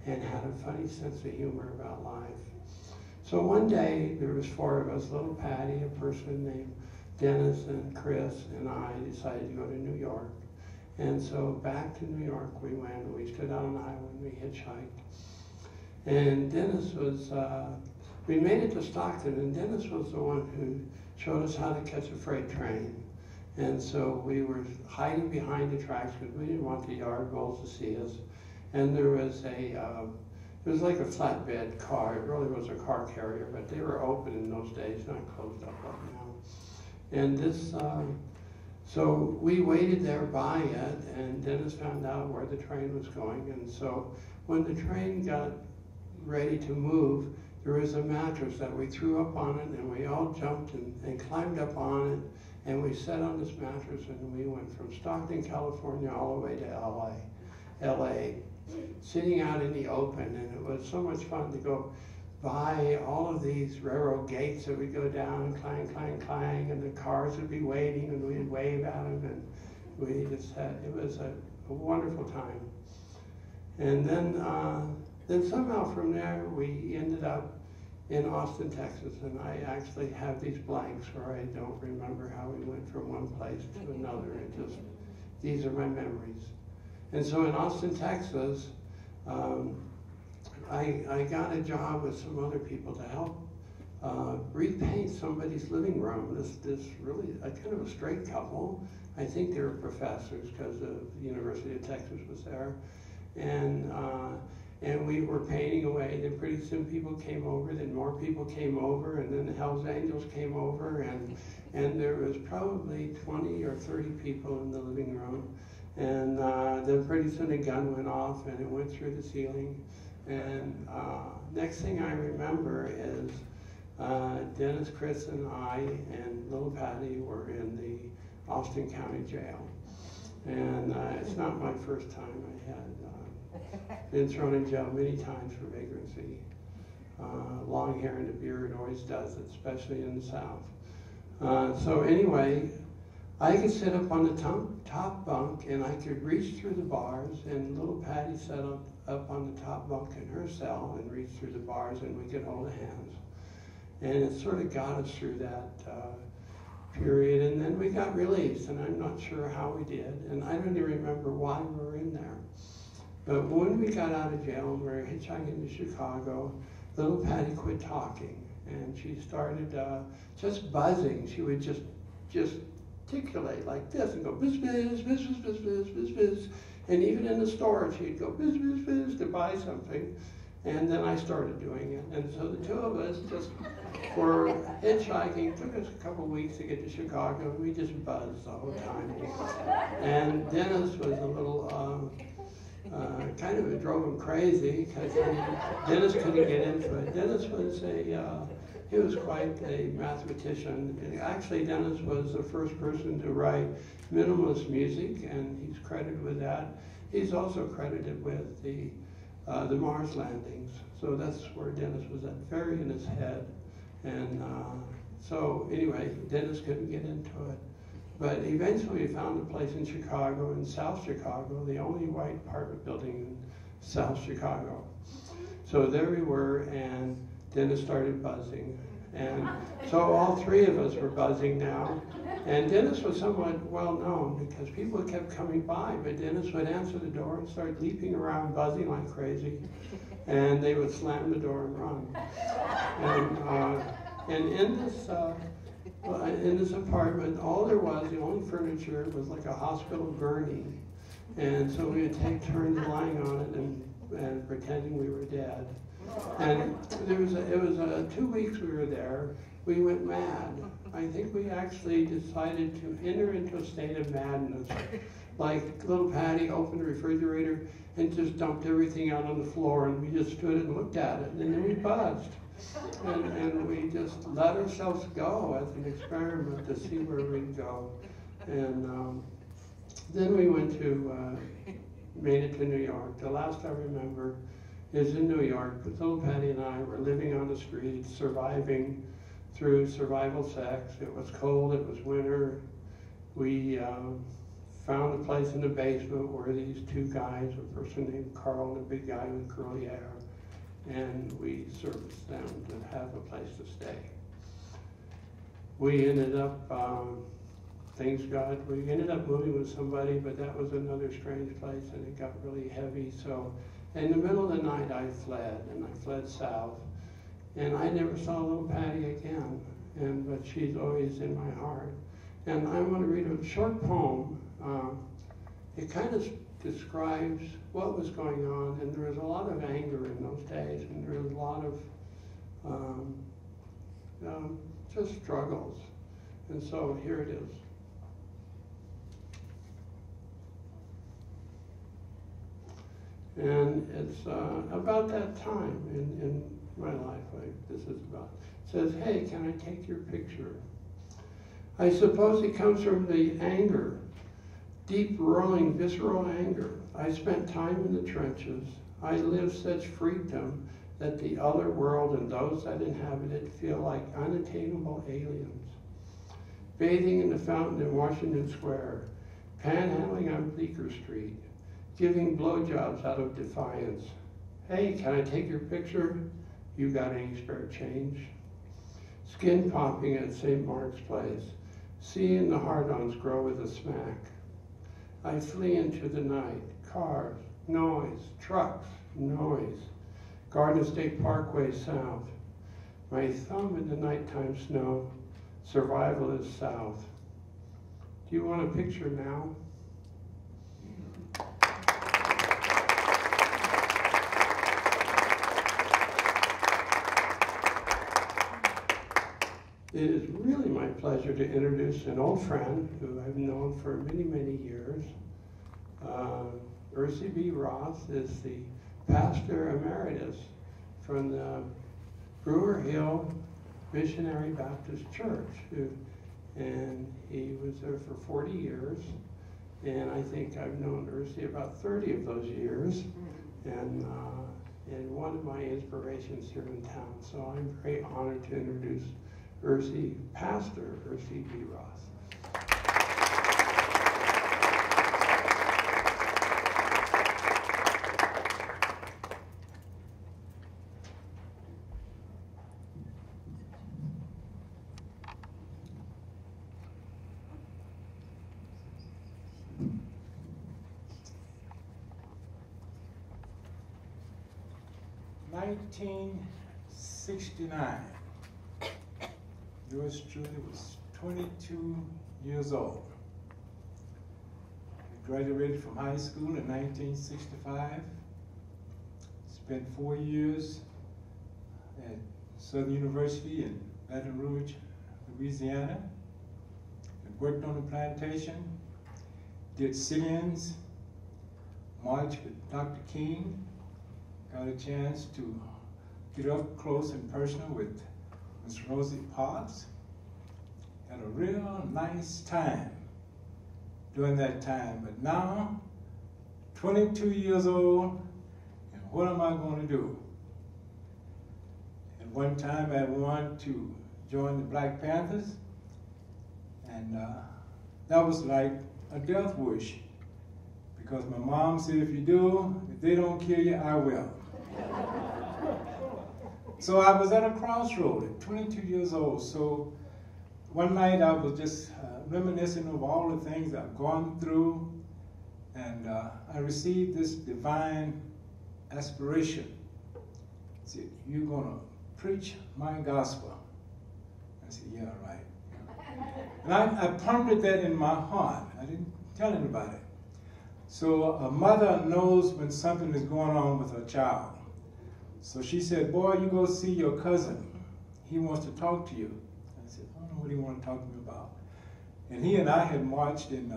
and had a funny sense of humor about life. So one day, there was 4 of us, Little Patty, a person named Dennis and Chris, and I decided to go to New York. And so back to New York we went, and we stood out on the highway and we hitchhiked. And Dennis was we made it to Stockton, and Dennis was the one who showed us how to catch a freight train. And so we were hiding behind the tracks because we didn't want the yard bulls to see us. And there was it was like a flatbed car. It really was a car carrier, but they were open in those days, not closed up like now. And this, so we waited there by it, and Dennis found out where the train was going. And so when the train got ready to move, there was a mattress that we threw up on it, and we all jumped and climbed up on it. And we sat on this mattress, and we went from Stockton, California, all the way to LA, sitting out in the open. And it was so much fun to go by all of these railroad gates that would go down, clang, clang, clang, and the cars would be waiting, and we'd wave at them, and we just had, it was a wonderful time. And then somehow from there, we ended up in Austin, Texas, and I actually have these blanks where I don't remember how we went from one place to another. These are my memories. And so in Austin, Texas, I got a job with some other people to help repaint somebody's living room. This really a kind of a straight couple. I think they were professors because the University of Texas was there, and we were painting away. Then pretty soon people came over. Then more people came over, and then the Hells Angels came over, and there was probably 20 or 30 people in the living room. And then pretty soon a gun went off, and it went through the ceiling. And next thing I remember is Dennis, Chris, and I, and little Patty were in the Austin County Jail. And it's not my first time. I had been thrown in jail many times for vagrancy. Long hair and a beard always does it, especially in the South. So anyway, I could sit up on the top bunk, and I could reach through the bars, and little Patty sat up on the top bunk in her cell and reached through the bars, and we could hold hands. And it sort of got us through that period, and then we got released, and I'm not sure how we did, and I don't even remember why we were in there. But when we got out of jail and we were hitchhiking to Chicago, little Patty quit talking, and she started just buzzing. She would just articulate like this and go biz biz biz biz biz biz biz biz, and even in the store she'd go biz biz biz to buy something, and then I started doing it, and so the two of us just were hitchhiking. It took us a couple of weeks to get to Chicago, and we just buzzed the whole time. And Dennis was a little kind of, it drove him crazy because Dennis couldn't get into it. Dennis was he was quite a mathematician. And actually, Dennis was the first person to write minimalist music, and he's credited with that. He's also credited with the Mars landings. So that's where Dennis was at, very in his head. And so anyway, Dennis couldn't get into it. But eventually we found a place in Chicago, in South Chicago, the only white apartment building in South Chicago. So there we were, and Dennis started buzzing. And so all three of us were buzzing now. And Dennis was somewhat well known because people kept coming by, but Dennis would answer the door and start leaping around, buzzing like crazy. And they would slam the door and run. And in this apartment, all there was, the only furniture was like a hospital gurney. And so we would take turns lying on it and pretending we were dead. And it was 2 weeks we were there. We went mad. I think we actually decided to enter into a state of madness. Like little Patty opened the refrigerator and just dumped everything out on the floor, and we just stood and looked at it, and then we buzzed. And we just let ourselves go as an experiment to see where we'd go. And then we made it to New York. The last I remember is in New York. Little Patty and I were living on the streets, surviving through survival sex. It was cold, it was winter. We found a place in the basement where these two guys, a person named Carl and a big guy with curly hair, and we serviced them to have a place to stay. We ended up, we ended up moving with somebody, but that was another strange place, and it got really heavy. So in the middle of the night, I fled, and I fled south. And I never saw little Patty again, but she's always in my heart. And I want to read a short poem. It kind of describes what was going on, and there was a lot of anger in those days, and there was a lot of just struggles. And so here it is. And it's about that time in my life, this is about. It says, hey, can I take your picture? I suppose it comes from the anger, deep, rolling, visceral anger. I spent time in the trenches. I lived such freedom that the other world and those that inhabit it feel like unattainable aliens. Bathing in the fountain in Washington Square, panhandling on Bleecker Street, giving blowjobs out of defiance. Hey, can I take your picture? You got any spare change? Skin popping at St. Mark's Place, seeing the hard-ons grow with a smack. I flee into the night, cars, noise, trucks, noise. Garden State Parkway south. My thumb in the nighttime snow, survival is south. Do you want a picture now? It is really my pleasure to introduce an old friend who I've known for many, many years. Ursi B. Roth is the pastor emeritus from the Brewer Hill Missionary Baptist Church. And he was there for 40 years. And I think I've known Ursi about 30 of those years. And one of my inspirations here in town. So I'm very honored to introduce Pastor Ursi B. Roth. (1969). Yours truly was 22 years old. I graduated from high school in 1965. Spent 4 years at Southern University in Baton Rouge, Louisiana. I worked on the plantation, did sit-ins, marched with Dr. King, got a chance to get up close and personal with Miss Rosie Parks. Had a real nice time during that time. But now, 22 years old, and what am I going to do? At one time, I wanted to join the Black Panthers, and that was like a death wish, because my mom said, if you do, if they don't kill you, I will. So I was at a crossroad at 22 years old. So one night I was just reminiscing of all the things I've gone through, and I received this divine aspiration. It said, you're gonna preach my gospel. I said, yeah, right. And I pondered that in my heart. I didn't tell anybody. So a mother knows when something is going on with her child. So she said, boy, you go see your cousin. He wants to talk to you. I said, I don't know what he wants to talk to me about. And he and I had marched in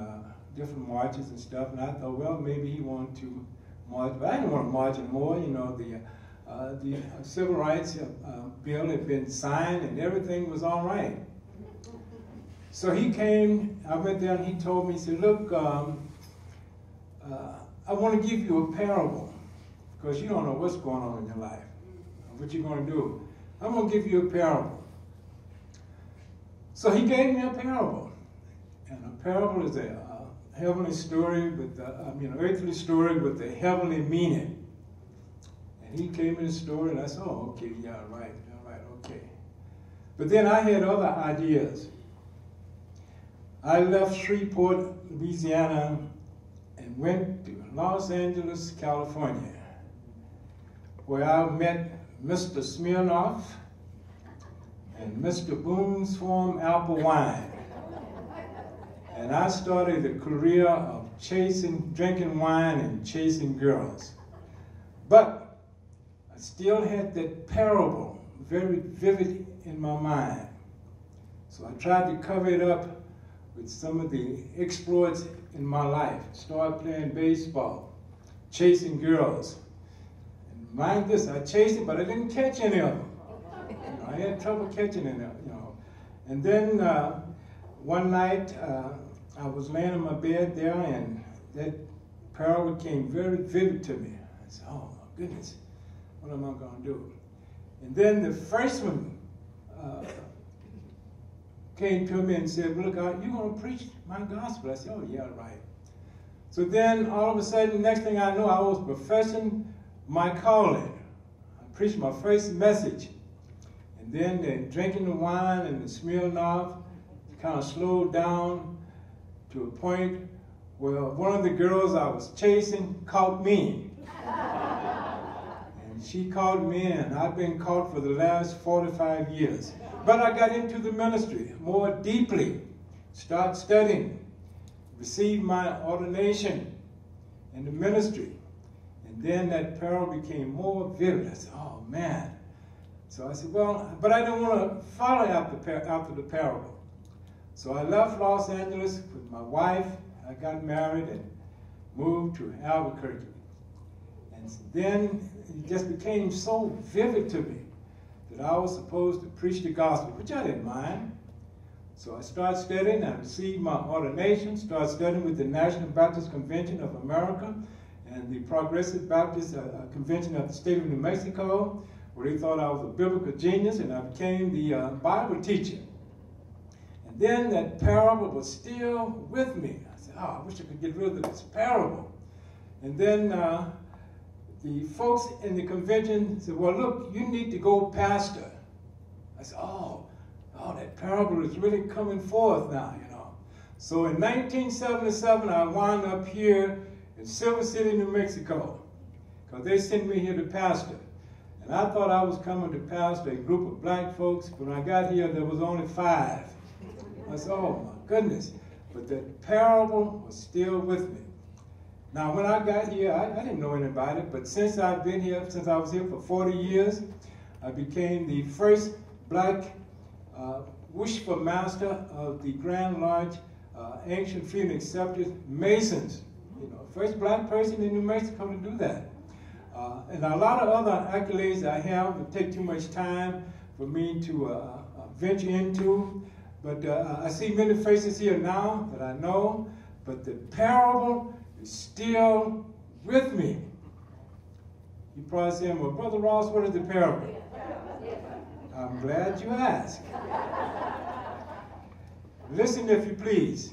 different marches and stuff, and I thought, well, maybe he wanted to march, but I didn't want to march anymore. You know, the Civil Rights Bill had been signed, and everything was all right. So he came, I went there, and he told me, he said, look, I want to give you a parable, because you don't know what's going on in your life, what you're going to do. I'm going to give you a parable. So he gave me a parable. And a parable is a heavenly story with, earthly story with a heavenly meaning. And he gave me the story, and I said, oh, okay, yeah, right, okay. But then I had other ideas. I left Shreveport, Louisiana, and went to Los Angeles, California, where I met Mr. Smirnoff and Mr. Boone's Farm apple wine. And I started a career of drinking wine and chasing girls. But I still had that parable very vivid in my mind. So I tried to cover it up with some of the exploits in my life. Started playing baseball, chasing girls. And mind this, I chased it, but I didn't catch any of them. I had trouble catching them, And then one night, I was laying in my bed there, and that parable became very vivid to me. I said, oh my goodness, what am I going to do? And then the freshman came to me and said, look, you're going to preach my gospel. I said, oh yeah, right. So then all of a sudden, next thing I know, I was professing my calling. I preached my first message. And then the drinking the wine and the smearing off kind of slowed down to a point where one of the girls I was chasing caught me. And she caught me, and I've been caught for the last 45 years. But I got into the ministry more deeply, started studying, received my ordination in the ministry. And then that parable became more vivid. I said, oh man. So I said, well, but I don't want to follow after the parable. So I left Los Angeles with my wife. I got married and moved to Albuquerque. And then it just became so vivid to me that I was supposed to preach the gospel, which I didn't mind. So I started studying. I received my ordination, started studying with the National Baptist Convention of America and the Progressive Baptist Convention of the State of New Mexico, where they thought I was a biblical genius, and I became the Bible teacher. And then that parable was still with me. I said, oh, I wish I could get rid of this parable. And then the folks in the convention said, well, look, you need to go pastor. I said, oh, that parable is really coming forth now, So in 1977, I wound up here in Silver City, New Mexico, because they sent me here to pastor. And I thought I was coming to pastor a group of black folks. When I got here, there was only 5. I said, oh my goodness. But the parable was still with me. Now, when I got here, I didn't know anybody, but since I've been here, since I was here for 40 years, I became the first black worshipful master of the Grand Lodge Ancient Free and Accepted Masons. First black person in New Mexico to do that. And a lot of other accolades I have would take too much time for me to venture into. But I see many faces here now that I know, but the parable is still with me. You probably saying, well, Brother Ross, what is the parable? I'm glad you asked. Listen, if you please.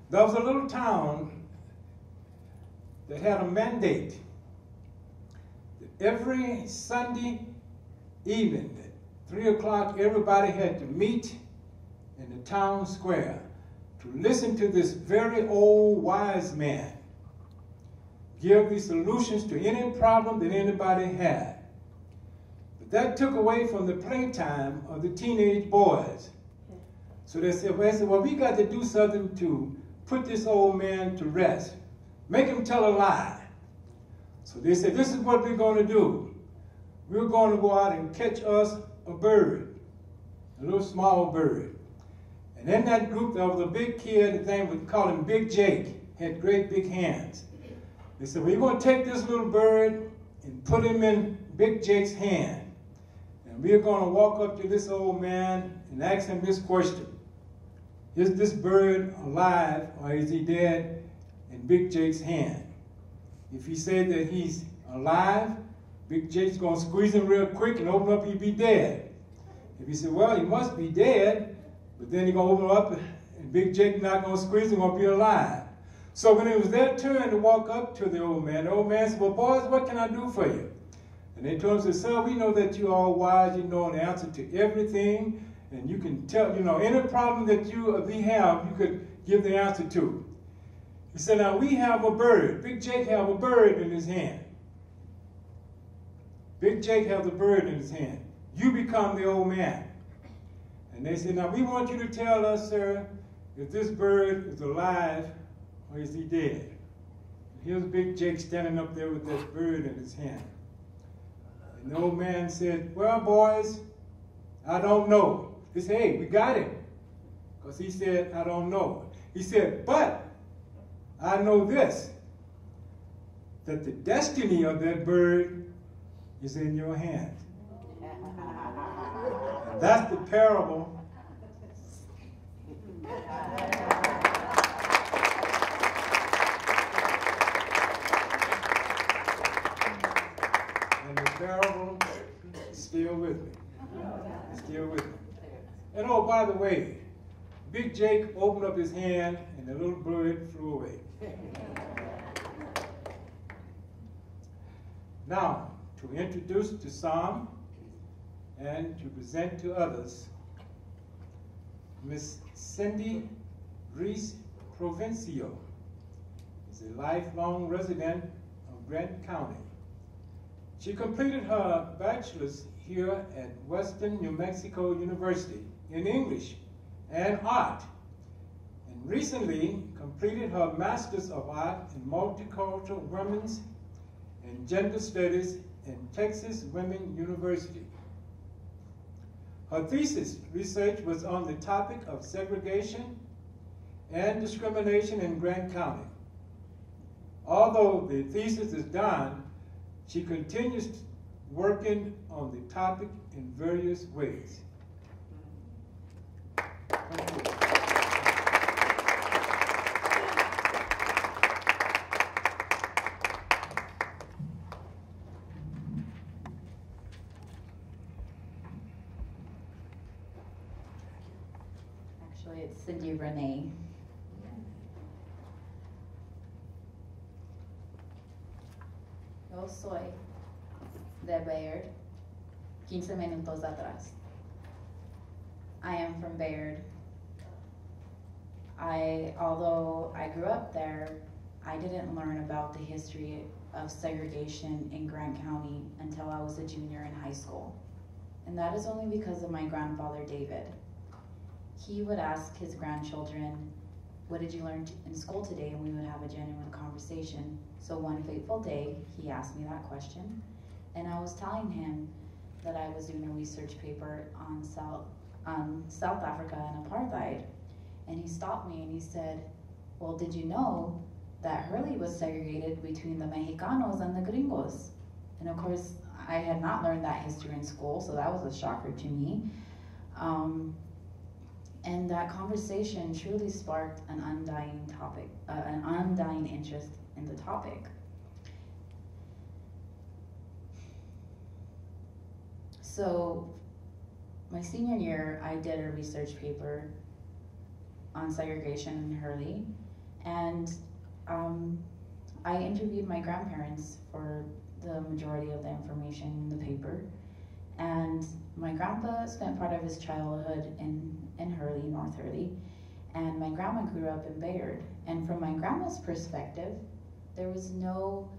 There was a little town that had a mandate that every Sunday evening at 3 o'clock, everybody had to meet in the town square to listen to this very old wise man give the solutions to any problem that anybody had. But that took away from the playtime of the teenage boys. So they said, well, we got to do something to put this old man to rest. Make him tell a lie. So they said, this is what we're going to do. We're going to go out and catch us a bird, a little small bird. And in that group, there was a big kid, they would call him Big Jake, had great big hands. They said, we're going to take this little bird and put him in Big Jake's hand. And we're going to walk up to this old man and ask him this question. Is this bird alive or is he dead in Big Jake's hand? If he said that he's alive, Big Jake's going to squeeze him real quick and open up, he'd be dead. If he said, well, he must be dead, but then he's going to open up and Big Jake's not going to squeeze him, going to be alive. So when it was their turn to walk up to the old man said, well, boys, what can I do for you? And they told him, sir, we know that you're all wise, you know the answer to everything, and you can tell, any problem that we have, you could give the answer to. He said, now we have a bird. Big Jake have a bird in his hand. Big Jake has a bird in his hand. You become the old man. And they said, now we want you to tell us, sir, if this bird is alive or is he dead? And here's Big Jake standing up there with this bird in his hand. And the old man said, well, boys, I don't know. They said, hey, we got him. Because he said, I don't know. He said, but I know this, that the destiny of that bird is in your hands. And that's the parable. And the parable is still with me. It's still with me. And oh, by the way, Big Jake opened up his hand and the little bird flew away. Now, to introduce to some and to present to others, Miss Cindy Reese Provencio is a lifelong resident of Grant County. She completed her bachelor's here at Western New Mexico University in English and art, and recently completed her Master's of Art in Multicultural Women's and Gender Studies in Texas Women University. Her thesis research was on the topic of segregation and discrimination in Grant County. Although the thesis is done, she continues working on the topic in various ways. Actually, it's Cindy Renee. Yo soy de Bayard, 15 minutos atrás. I am from Bayard. Although I grew up there, I didn't learn about the history of segregation in Grant County until I was a junior in high school. And that is only because of my grandfather, David. He would ask his grandchildren, what did you learn in school today? And we would have a genuine conversation. So one fateful day, he asked me that question, and I was telling him that I was doing a research paper on South Africa and apartheid. And he stopped me and he said, well, did you know that Hurley was segregated between the Mexicanos and the Gringos? And of course, I had not learned that history in school, so that was a shocker to me. And that conversation truly sparked an undying topic, an undying interest in the topic. So my senior year, I did a research paper on segregation in Hurley, and I interviewed my grandparents for the majority of the information in the paper. And my grandpa spent part of his childhood in Hurley, North Hurley, and my grandma grew up in Bayard. And from my grandma's perspective, there was no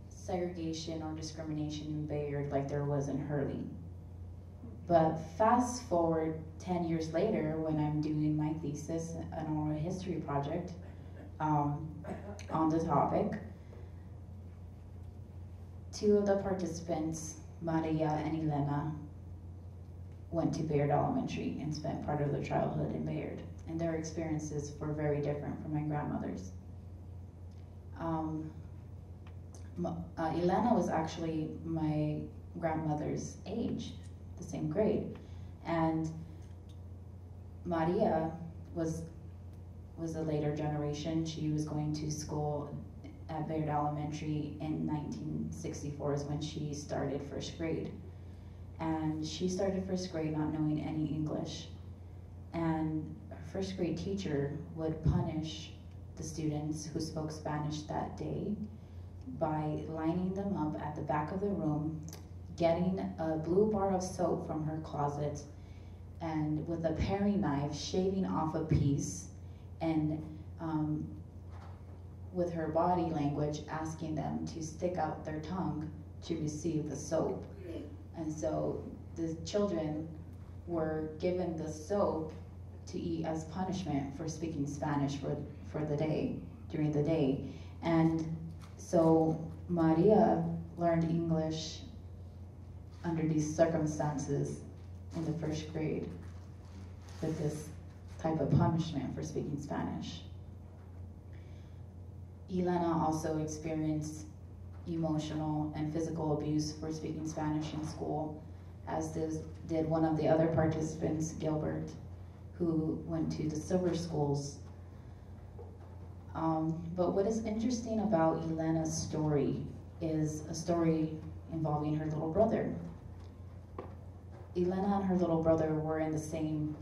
segregation or discrimination in Bayard like there was in Hurley. But fast forward 10 years later, when I'm doing my thesis, an oral history project on the topic, two of the participants, Maria and Elena, went to Bayard Elementary and spent part of their childhood in Bayard. And their experiences were very different from my grandmother's. Elena was actually my grandmother's age, the same grade. And Maria was a later generation. She was going to school at Bayard Elementary in 1964 is when she started first grade. And she started first grade not knowing any English. And her first grade teacher would punish the students who spoke Spanish that day by lining them up at the back of the room, getting a blue bar of soap from her closet, and with a paring knife, shaving off a piece, and with her body language, asking them to stick out their tongue to receive the soap. And so the children were given the soap to eat as punishment for speaking Spanish for the day, during the day. And so Maria learned English under these circumstances in the first grade with this type of punishment for speaking Spanish. Elena also experienced emotional and physical abuse for speaking Spanish in school, as did one of the other participants, Gilbert, who went to the silver schools. But what is interesting about Elena's story is a story involving her little brother. Elena and her little brother were in the same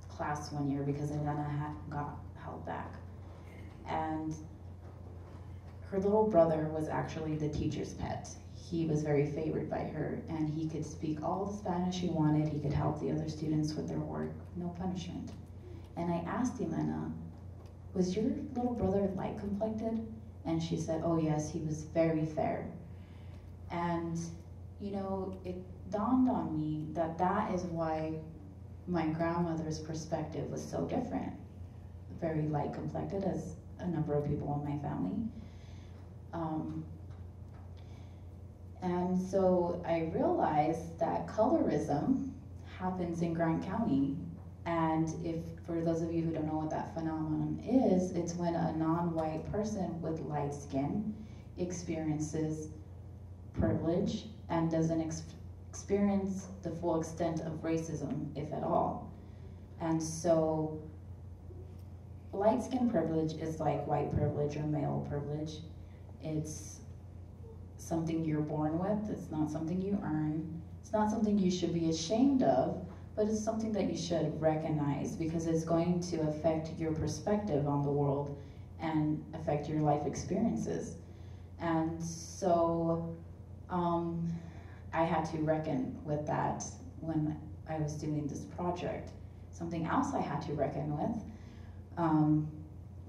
class one year because Elena got held back. And her little brother was actually the teacher's pet. He was very favored by her, and he could speak all the Spanish he wanted. He could help the other students with their work, no punishment. And I asked Elena, was your little brother light complected? And she said, oh yes, he was very fair. And you know, it dawned on me that that is why my grandmother's perspective was so different. Very light complected, as a number of people in my family. And so I realized that colorism happens in Grant County. And if, for those of you who don't know what that phenomenon is, it's when a non-white person with light skin experiences privilege and doesn't experience the full extent of racism, if at all. And so light skin privilege is like white privilege or male privilege. It's something you're born with. It's not something you earn. It's not something you should be ashamed of, but it's something that you should recognize because it's going to affect your perspective on the world and affect your life experiences. And so I had to reckon with that when I was doing this project. Something else I had to reckon with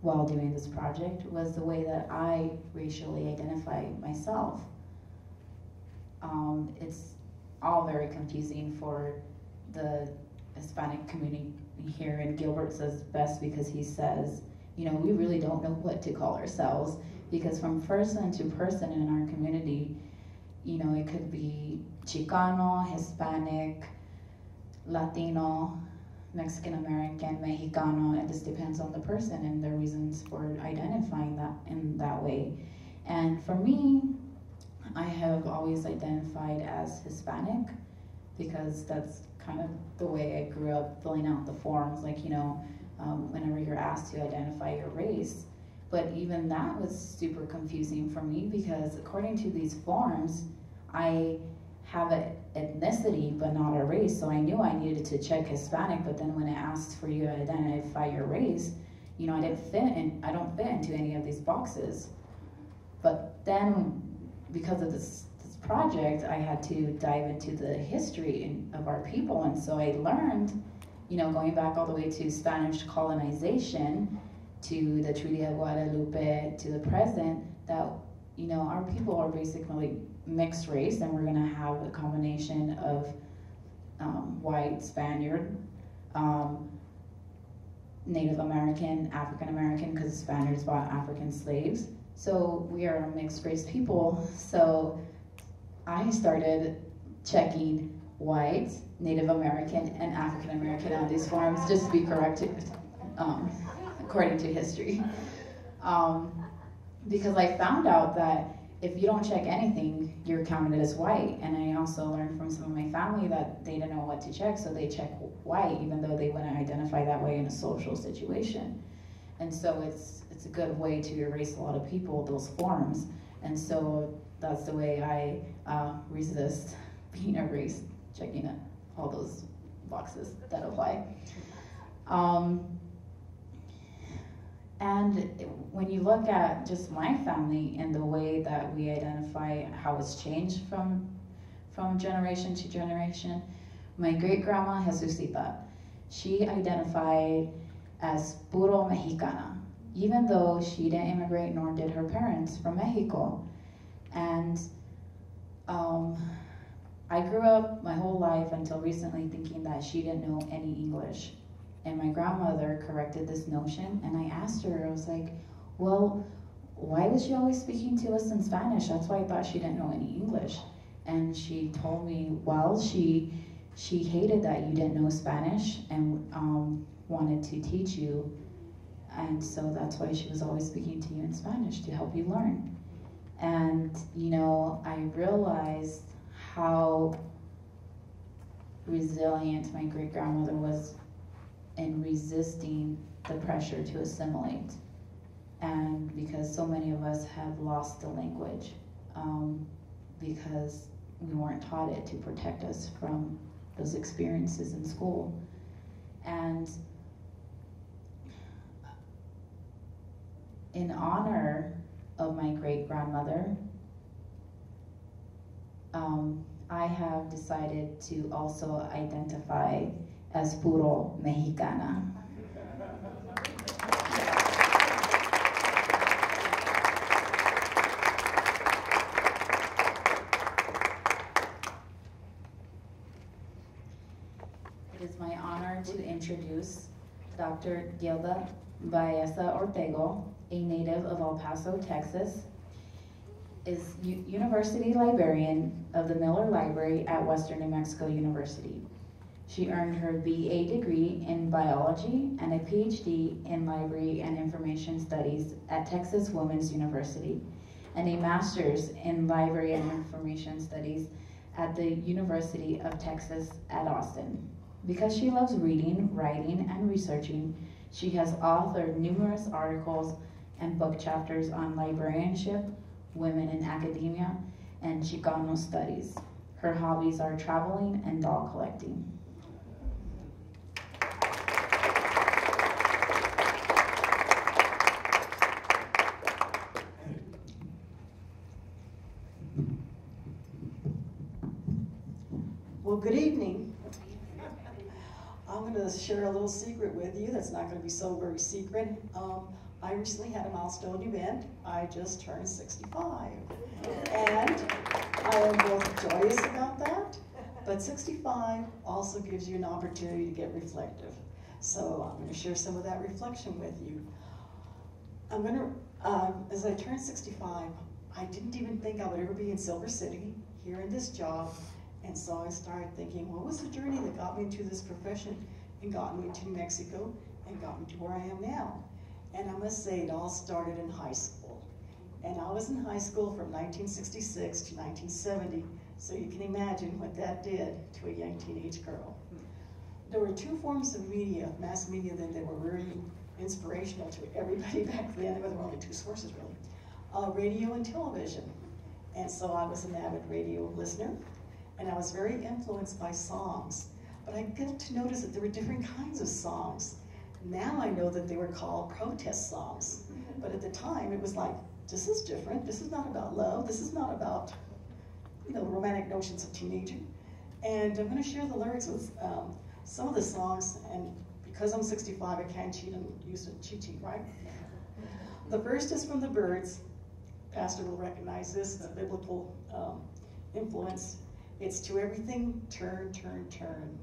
while doing this project was the way that I racially identify myself. It's all very confusing for the Hispanic community here, and Gilbert says best because he says, you know, we really don't know what to call ourselves because from person to person in our community, you know, it could be Chicano, Hispanic, Latino, Mexican American, Mexicano. It just depends on the person and their reasons for identifying that in that way. And for me, I have always identified as Hispanic because that's kind of the way I grew up filling out the forms, like, you know, whenever you're asked to identify your race. But even that was super confusing for me because according to these forms, I have an ethnicity but not a race, so I knew I needed to check Hispanic, but then when it asked for you to identify your race, you know, I don't fit into any of these boxes. But then because of this project, I had to dive into the history of our people, and so I learned, you know, going back all the way to Spanish colonization, to the Treaty of Guadalupe, to the present, that, you know, our people are basically mixed race, and we're gonna have a combination of white, Spaniard, Native American, African American, because the Spaniards bought African slaves. So we are a mixed race people. So I started checking white, Native American, and African American on these forms just to be corrected according to history. Because I found out that if you don't check anything, you're counted as white. And I also learned from some of my family that they didn't know what to check, so they check white even though they wouldn't identify that way in a social situation. And so it's a good way to erase a lot of people, those forms. And so that's the way I resist being erased, checking all those boxes that apply. And when you look at just my family and the way that we identify how it's changed from generation to generation, my great-grandma Jesusita, she identified as puro Mexicana, even though she didn't immigrate nor did her parents from Mexico. And I grew up my whole life until recently thinking that she didn't know any English. And my grandmother corrected this notion, and I asked her, I was like, well, why was she always speaking to us in Spanish? That's why I thought she didn't know any English. And she told me, well, she hated that you didn't know Spanish and wanted to teach you. And so that's why she was always speaking to you in Spanish, to help you learn. And, you know, I realized how resilient my great-grandmother was in resisting the pressure to assimilate. And because so many of us have lost the language because we weren't taught it to protect us from those experiences in school. And in honor of my great-grandmother, I have decided to also identify as puro mexicana. It is my honor to introduce Dr. Gayle Ortega, a native of El Paso, Texas, is University Librarian of the Miller Library at Western New Mexico University. She earned her BA degree in biology and a PhD in library and information studies at Texas Women's University, and a master's in library and information studies at the University of Texas at Austin. Because she loves reading, writing, and researching, she has authored numerous articles and book chapters on librarianship, women in academia, and Chicano studies. Her hobbies are traveling and doll collecting. Well, good evening. I'm going to share a little secret with you that's not going to be so very secret. I recently had a milestone event. I just turned 65. And I am both joyous about that, but 65 also gives you an opportunity to get reflective. So I'm going to share some of that reflection with you. I'm going to, as I turned 65, I didn't even think I would ever be in Silver City, here in this job. And so I started thinking, what was the journey that got me into this profession and got me to New Mexico and got me to where I am now? And I must say, it all started in high school. And I was in high school from 1966 to 1970, so you can imagine what that did to a young teenage girl. There were two forms of media, mass media, then that were very inspirational to everybody back then. There were only two sources, really, radio and television. And so I was an avid radio listener, and I was very influenced by songs. But I got to notice that there were different kinds of songs. Now I know that they were called protest songs. But at the time, it was like, this is different. This is not about love. This is not about, you know, romantic notions of teenager. And I'm going to share the lyrics with some of the songs. And because I'm 65, I can't cheat and use a cheat sheet, right? The first is from the Byrds. Pastor will recognize this. It's a biblical influence. It's to everything, turn, turn, turn.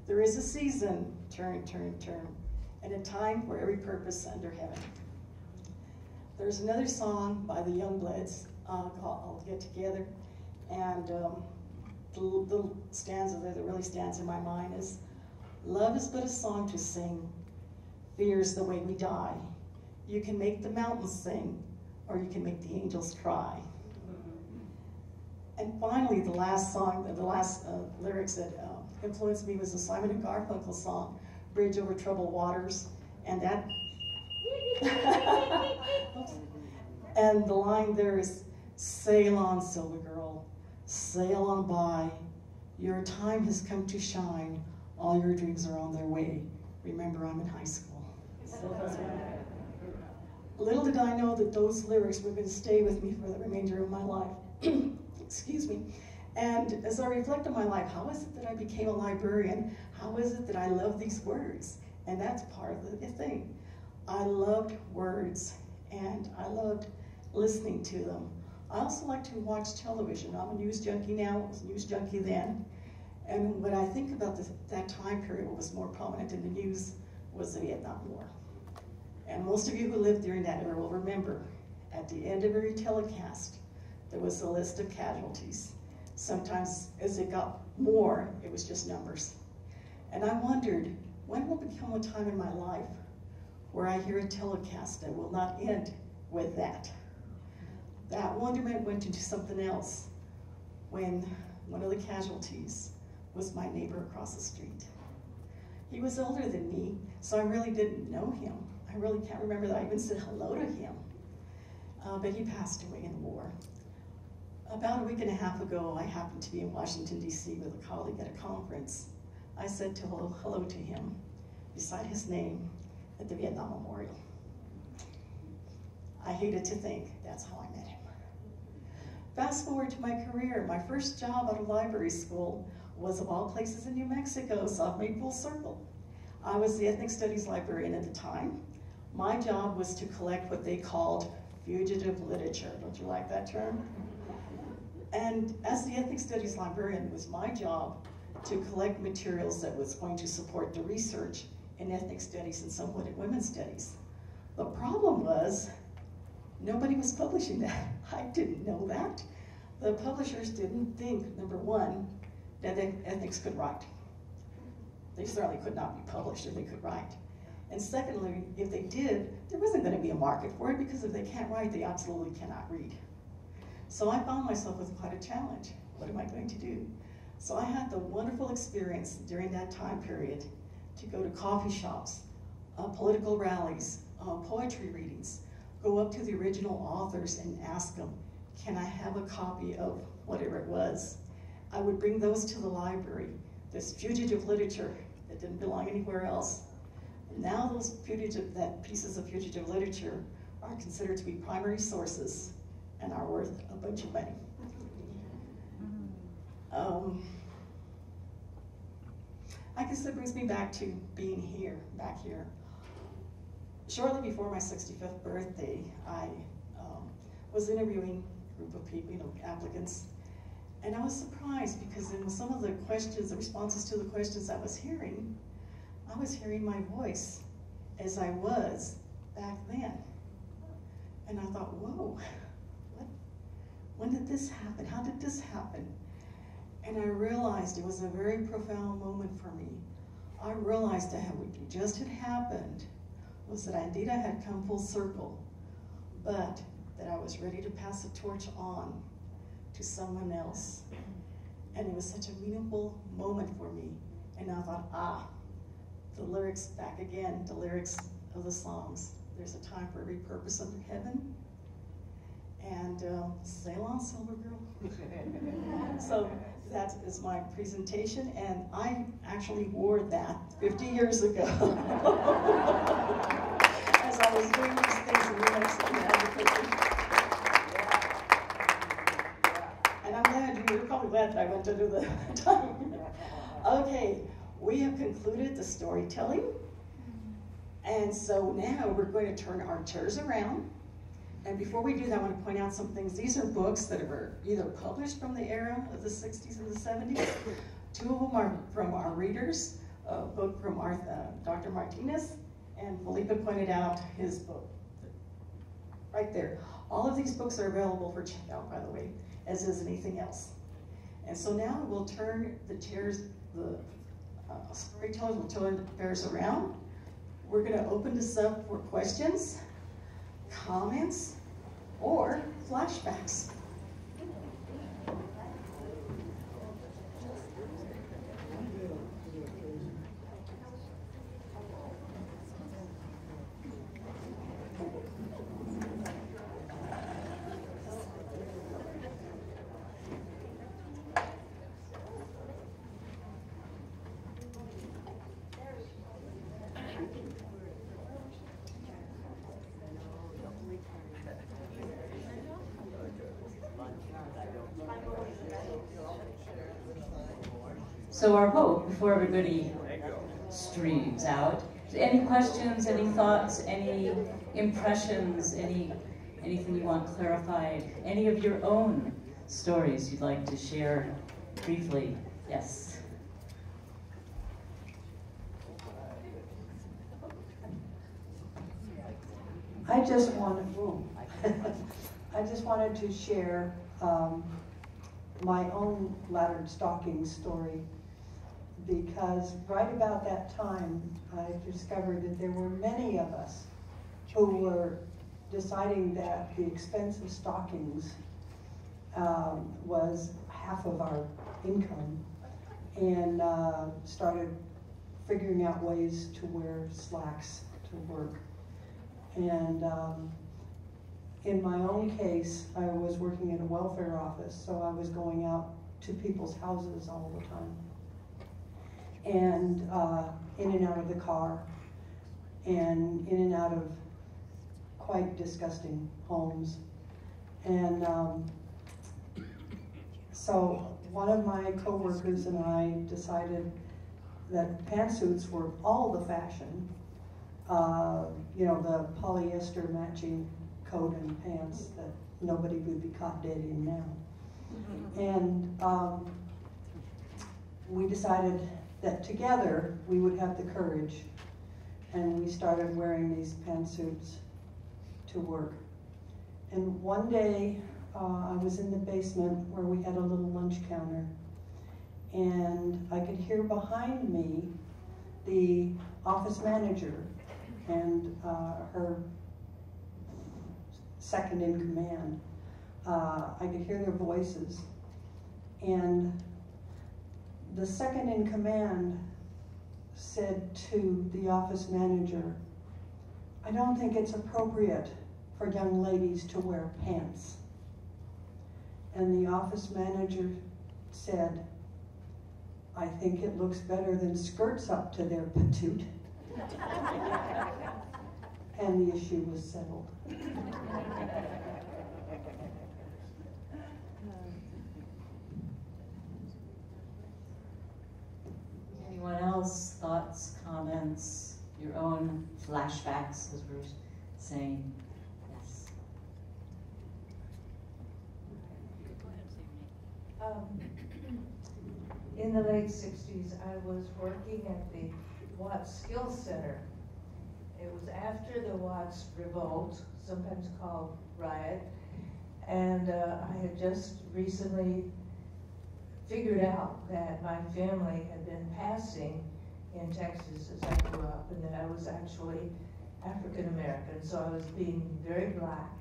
There is a season, turn, turn, turn, and a time for every purpose under heaven. There's another song by the Youngbloods called I'll Get Together, and the stanza there that really stands in my mind is, love is but a song to sing, fear's the way we die. You can make the mountains sing, or you can make the angels cry. And finally, the last song, the last lyrics that influenced me was the Simon and Garfunkel song, Bridge Over Troubled Waters. And that, and the line there is, sail on, silver girl, sail on by. Your time has come to shine. All your dreams are on their way. Remember, I'm in high school. So those are, little did I know that those lyrics were going to stay with me for the remainder of my life. Excuse me. And as I reflect on my life, how is it that I became a librarian? How is it that I love these words? And that's part of the thing. I loved words, and I loved listening to them. I also like to watch television. I'm a news junkie now, I was a news junkie then. And when I think about that time period, what was more prominent in the news was the Vietnam War. And most of you who lived during that era will remember, at the end of every telecast, there was a list of casualties. Sometimes as it got more, it was just numbers. And I wondered, when will become a time in my life where I hear a telecast that will not end with that? That wonderment went into something else when one of the casualties was my neighbor across the street. He was older than me, so I really didn't know him. I really can't remember that I even said hello to him. But he passed away in the war. About a week and a half ago, I happened to be in Washington, D.C. with a colleague at a conference. I said hello to him beside his name at the Vietnam Memorial. I hated to think that's how I met him. Fast forward to my career. My first job out of library school was, of all places, in New Mexico, so I've made full circle. I was the ethnic studies librarian at the time. My job was to collect what they called fugitive literature. Don't you like that term? And as the ethnic studies librarian, it was my job to collect materials that was going to support the research in ethnic studies and somewhat in women's studies. The problem was, nobody was publishing that. I didn't know that. The publishers didn't think, number one, that ethnics could write. They certainly could not be published if they could write. And secondly, if they did, there wasn't going to be a market for it, because if they can't write, they absolutely cannot read. So I found myself with quite a challenge. What am I going to do? So I had the wonderful experience during that time period to go to coffee shops, political rallies, poetry readings, go up to the original authors and ask them, can I have a copy of whatever it was? I would bring those to the library, this fugitive literature that didn't belong anywhere else. Now those pieces of fugitive literature are considered to be primary sources and are worth a bunch of money. I guess that brings me back to being here, back here. Shortly before my 65th birthday, I was interviewing a group of people, applicants, and I was surprised because in some of the questions, the responses to the questions I was hearing my voice as I was back then. And I thought, whoa, when did this happen? How did this happen? And I realized it was a very profound moment for me. I realized that what just had happened was that indeed I had come full circle, but that I was ready to pass the torch on to someone else. And it was such a meaningful moment for me. And I thought, the lyrics back again, the lyrics of the songs. There's a time for every purpose under heaven. And sail on, silver girl. So that is my presentation, and I actually wore that 50 years ago as I was doing these things in New Mexico Albuquerque. And I'm glad you're probably glad that I went to do the time. Okay, we have concluded the storytelling, and so now we're going to turn our chairs around. And before we do that, I want to point out some things. These are books that were either published from the era of the 60s and the 70s. Two of them are from our readers, a book from Dr. Martinez, and Felipe pointed out his book right there. All of these books are available for checkout, by the way, as is anything else. And so now we'll turn the chairs, the storytellers will turn the chairs around. We're going to open this up for questions, comments, or flashbacks. So our hope, before everybody streams out, any questions, any thoughts, any impressions, any anything you want clarified, any of your own stories you'd like to share briefly. Yes. I just wanted to share my own laddered stocking story, because right about that time I discovered that there were many of us who were deciding that the expense of stockings was half of our income, and started figuring out ways to wear slacks to work. And in my own case, I was working in a welfare office, so I was going out to people's houses all the time, and in and out of the car, and in and out of quite disgusting homes. And so one of my coworkers and I decided that pantsuits were all the fashion. You know, the polyester matching coat and pants that nobody would be caught dead in now. And we decided that together we would have the courage, and we started wearing these pantsuits to work. And one day I was in the basement where we had a little lunch counter, and I could hear behind me the office manager and her second in command. I could hear their voices, and the second in command said to the office manager, "I don't think it's appropriate for young ladies to wear pants." And the office manager said, "I think it looks better than skirts up to their patoot." And the issue was settled. Anyone else? Thoughts, comments, your own flashbacks, as we're saying? Yes. In the late 60s, I was working at the Watts Skills Center. It was after the Watts Revolt, sometimes called riot, and I had just recently figured out that my family had been passing in Texas as I grew up, and that I was actually African American, so I was being very black.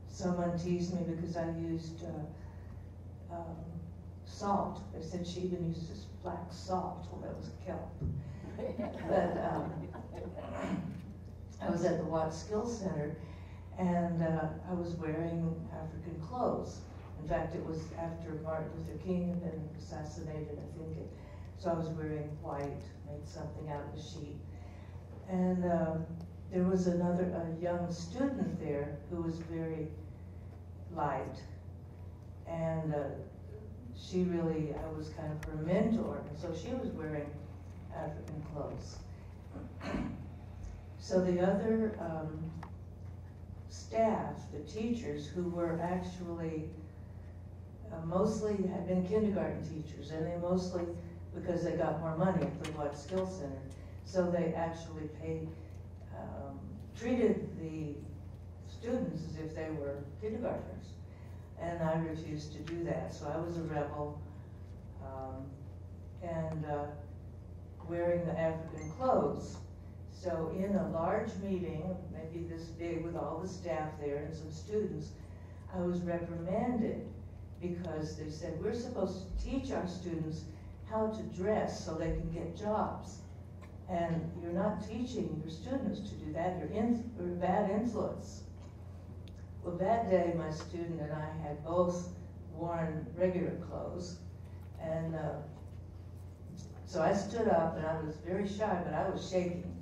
Someone teased me because I used salt. They said she even uses black salt. Well, that was kelp. But I was at the Watts Skills Center, and I was wearing African clothes. In fact, it was after Martin Luther King had been assassinated, I think. So I was wearing white, made something out of a sheet. And there was a young student there who was very light. And she really, I was kind of her mentor. And so she was wearing African clothes. So the other staff, the teachers, who were actually mostly had been kindergarten teachers, and they mostly, because they got more money at the Watts Skills Center, so they actually treated the students as if they were kindergartners. And I refused to do that, so I was a rebel, and wearing the African clothes. So in a large meeting, maybe this big, with all the staff there and some students, I was reprimanded because they said, we're supposed to teach our students how to dress so they can get jobs. And you're not teaching your students to do that, you're a bad influence. Well, that day, my student and I had both worn regular clothes. And so I stood up, and I was very shy, but I was shaking.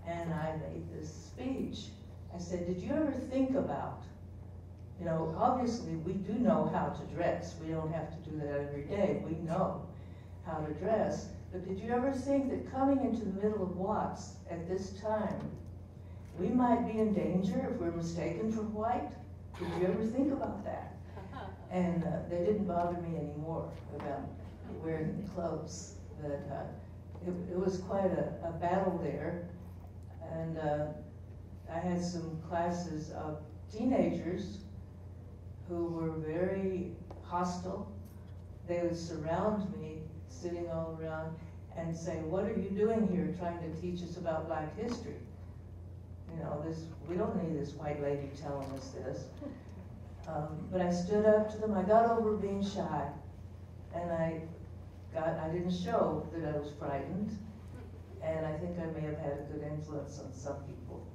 And I made this speech. I said, did you ever think about, you know, obviously we do know how to dress. We don't have to do that every day. We know how to dress. But did you ever think that coming into the middle of Watts at this time, we might be in danger if we're mistaken for white. Did you ever think about that? And they didn't bother me anymore about wearing clothes. But it was quite a battle there. And I had some classes of teenagers who were very hostile. They would surround me, sitting all around, and say, "What are you doing here trying to teach us about Black history? You know, we don't need this white lady telling us this." But I stood up to them. I got over being shy, and I didn't show that I was frightened, and I think I may have had a good influence on some people.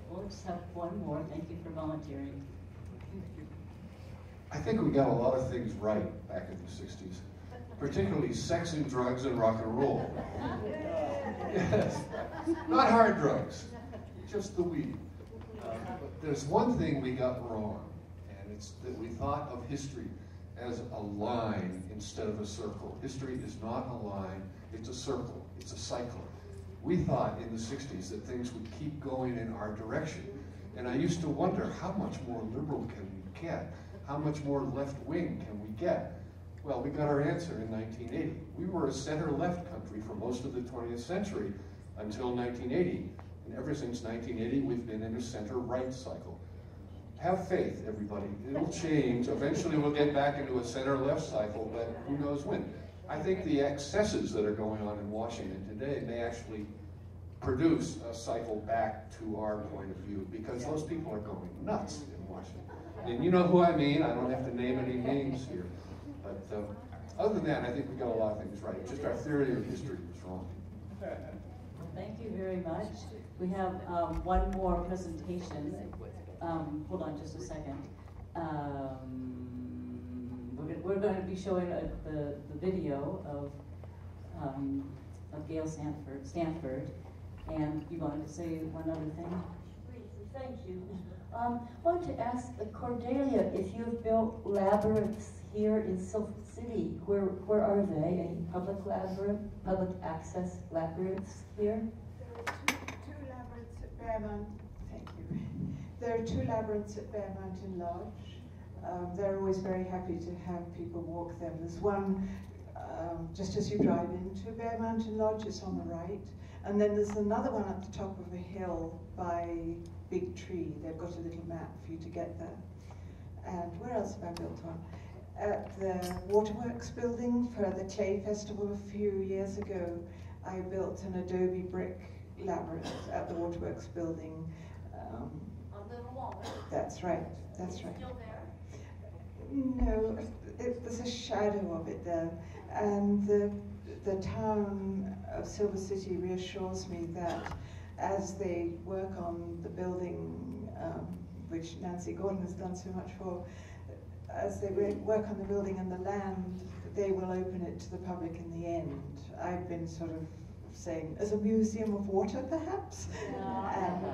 We'll just have one more. Thank you for volunteering. I think we got a lot of things right back in the 60s, particularly sex and drugs and rock and roll. Yes, not hard drugs, just the weed. But there's one thing we got wrong, and it's that we thought of history as a line instead of a circle. History is not a line, it's a circle, it's a cycle. We thought in the 60s that things would keep going in our direction. And I used to wonder, how much more liberal can we get? How much more left-wing can we get? Well, we got our answer in 1980. We were a center-left country for most of the 20th century until 1980. And ever since 1980, we've been in a center-right cycle. Have faith, everybody. It'll change. Eventually, we'll get back into a center-left cycle, but who knows when. I think the excesses that are going on in Washington today may actually produce a cycle back to our point of view, because those people are going nuts in Washington. And you know who I mean. I don't have to name any names here. But other than that, I think we got a lot of things right. Just our theory of history was wrong. Thank you very much. We have one more presentation. Hold on just a second. We're going to be showing the video of Gail Stanford. And you wanted to say one other thing? Thank you. I wanted to ask Cordelia if you've built labyrinths here in Silver City. Where are they? Any public access labyrinths here? There are two labyrinths at Bear Mountain. Thank you. There are two labyrinths at Bear Mountain Lodge. They're always very happy to have people walk them. There's one just as you drive into Bear Mountain Lodge. It's on the right. And then there's another one at the top of a hill by Big Tree. They've got a little map for you to get there. And where else have I built one? At the Waterworks building for the Clay Festival a few years ago, I built an adobe brick labyrinth at the Waterworks building. On the wall. That's right, that's right. Still there? No, there's a shadow of it there. And the town of Silver City reassures me that as they work on the building, which Nancy Gordon has done so much for, as they work on the building and the land, they will open it to the public in the end. I've been sort of saying, as a museum of water, perhaps? And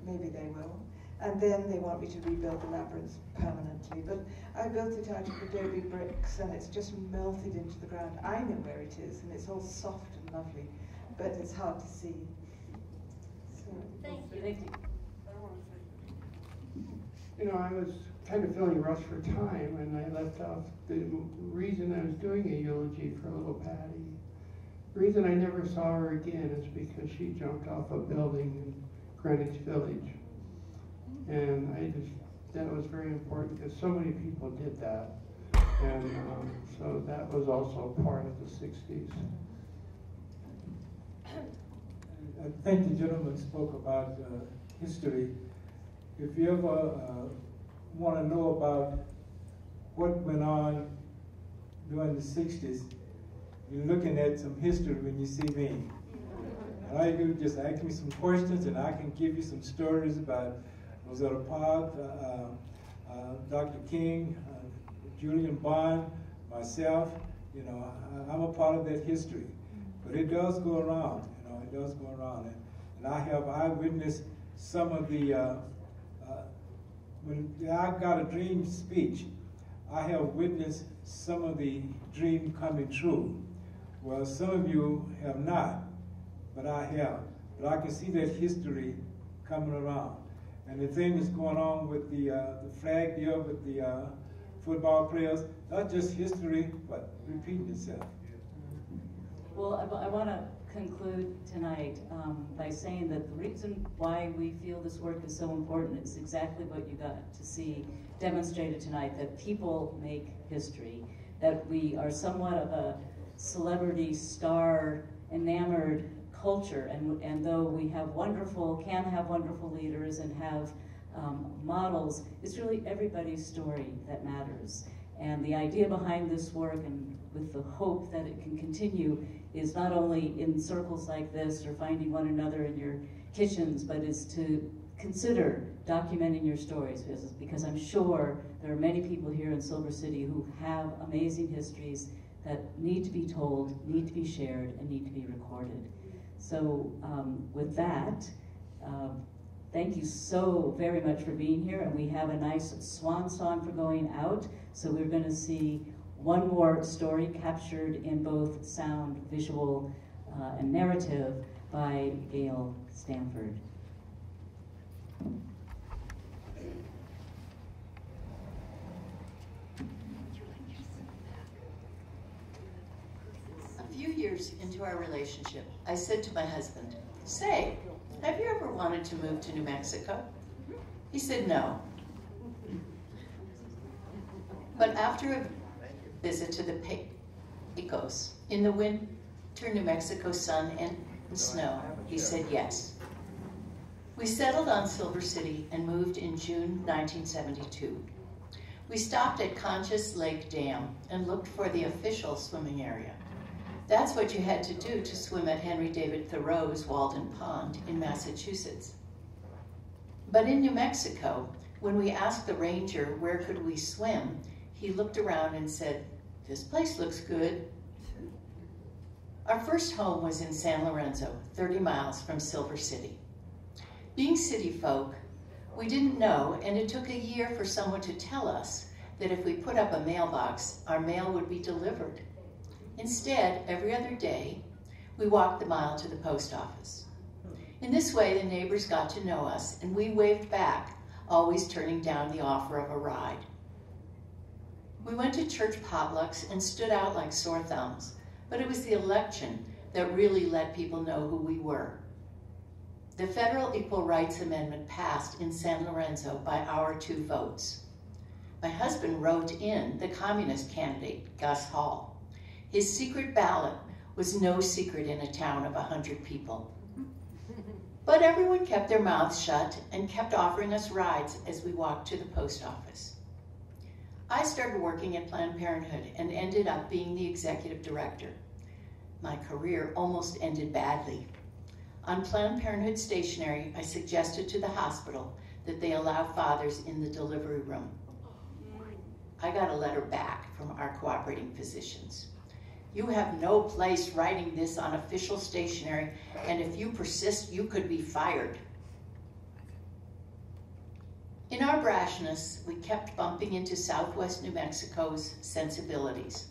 maybe they will. And then they want me to rebuild the labyrinth permanently. But I built it out of adobe bricks, and it's just melted into the ground. I know where it is, and it's all soft and lovely, but it's hard to see. So, Thank you. Thank you. You know, I was kind of feeling rushed for time, and I left off the reason I was doing a eulogy for little Patty. The reason I never saw her again is because she jumped off a building in Greenwich Village. And that was very important because so many people did that. And so that was also part of the 60s. I think the gentleman spoke about history. If you ever want to know about what went on during the 60s, you're looking at some history when you see me. And all you do is just ask me some questions, and I can give you some stories about Rosetta Park, Dr. King, Julian Bond, myself. You know, I'm a part of that history. But it does go around, you know, it does go around. And I witnessed some of the when I got a dream speech, I have witnessed some of the dream coming true. Well, some of you have not, but I have. But I can see that history coming around. And the thing that's going on with the flag deal with the football players, not just history, but repeating itself. Well, I want to conclude tonight by saying that the reason why we feel this work is so important is exactly what you got to see demonstrated tonight, that people make history, that we are somewhat of a celebrity star enamored culture, and though we have can have wonderful leaders and have models, it's really everybody's story that matters. And the idea behind this work, and with the hope that it can continue, is not only in circles like this or finding one another in your kitchens, but is to consider documenting your stories, because I'm sure there are many people here in Silver City who have amazing histories that need to be told, need to be shared, and need to be recorded. So with that, thank you so very much for being here, and we have a nice swan song for going out. So we're going to see one more story captured in both sound, visual, and narrative by Gail Stanford. A few years into our relationship, I said to my husband, "Say, have you ever wanted to move to New Mexico?" He said no. But after a visit to the Pecos, in the winter New Mexico sun and snow, he said yes. We settled on Silver City and moved in June 1972. We stopped at Conchas Lake Dam and looked for the official swimming area. That's what you had to do to swim at Henry David Thoreau's Walden Pond in Massachusetts. But in New Mexico, when we asked the ranger where could we swim, he looked around and said, "This place looks good." Our first home was in San Lorenzo, 30 miles from Silver City. Being city folk, we didn't know, and it took a year for someone to tell us that if we put up a mailbox, our mail would be delivered. Instead, every other day, we walked the mile to the post office. In this way, the neighbors got to know us, and we waved back, always turning down the offer of a ride. We went to church potlucks and stood out like sore thumbs, but it was the election that really let people know who we were. The Federal Equal Rights Amendment passed in San Lorenzo by our 2 votes. My husband wrote in the communist candidate, Gus Hall. His secret ballot was no secret in a town of 100 people. But everyone kept their mouths shut and kept offering us rides as we walked to the post office. I started working at Planned Parenthood and ended up being the executive director. My career almost ended badly. On Planned Parenthood stationery, I suggested to the hospital that they allow fathers in the delivery room. I got a letter back from our cooperating physicians. "You have no place writing this on official stationery, and if you persist, you could be fired." In our brashness, we kept bumping into Southwest New Mexico's sensibilities.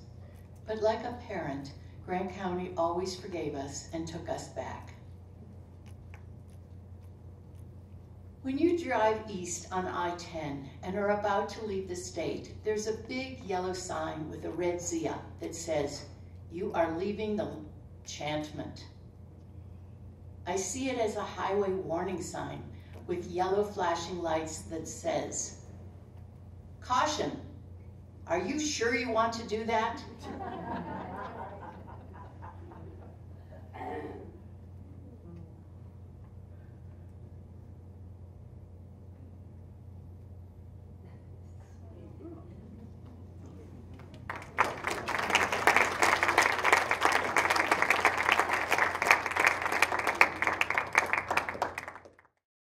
But like a parent, Grant County always forgave us and took us back. When you drive east on I-10 and are about to leave the state, there's a big yellow sign with a red Zia that says, "You are leaving the enchantment." I see it as a highway warning sign with yellow flashing lights that says, "Caution, are you sure you want to do that?"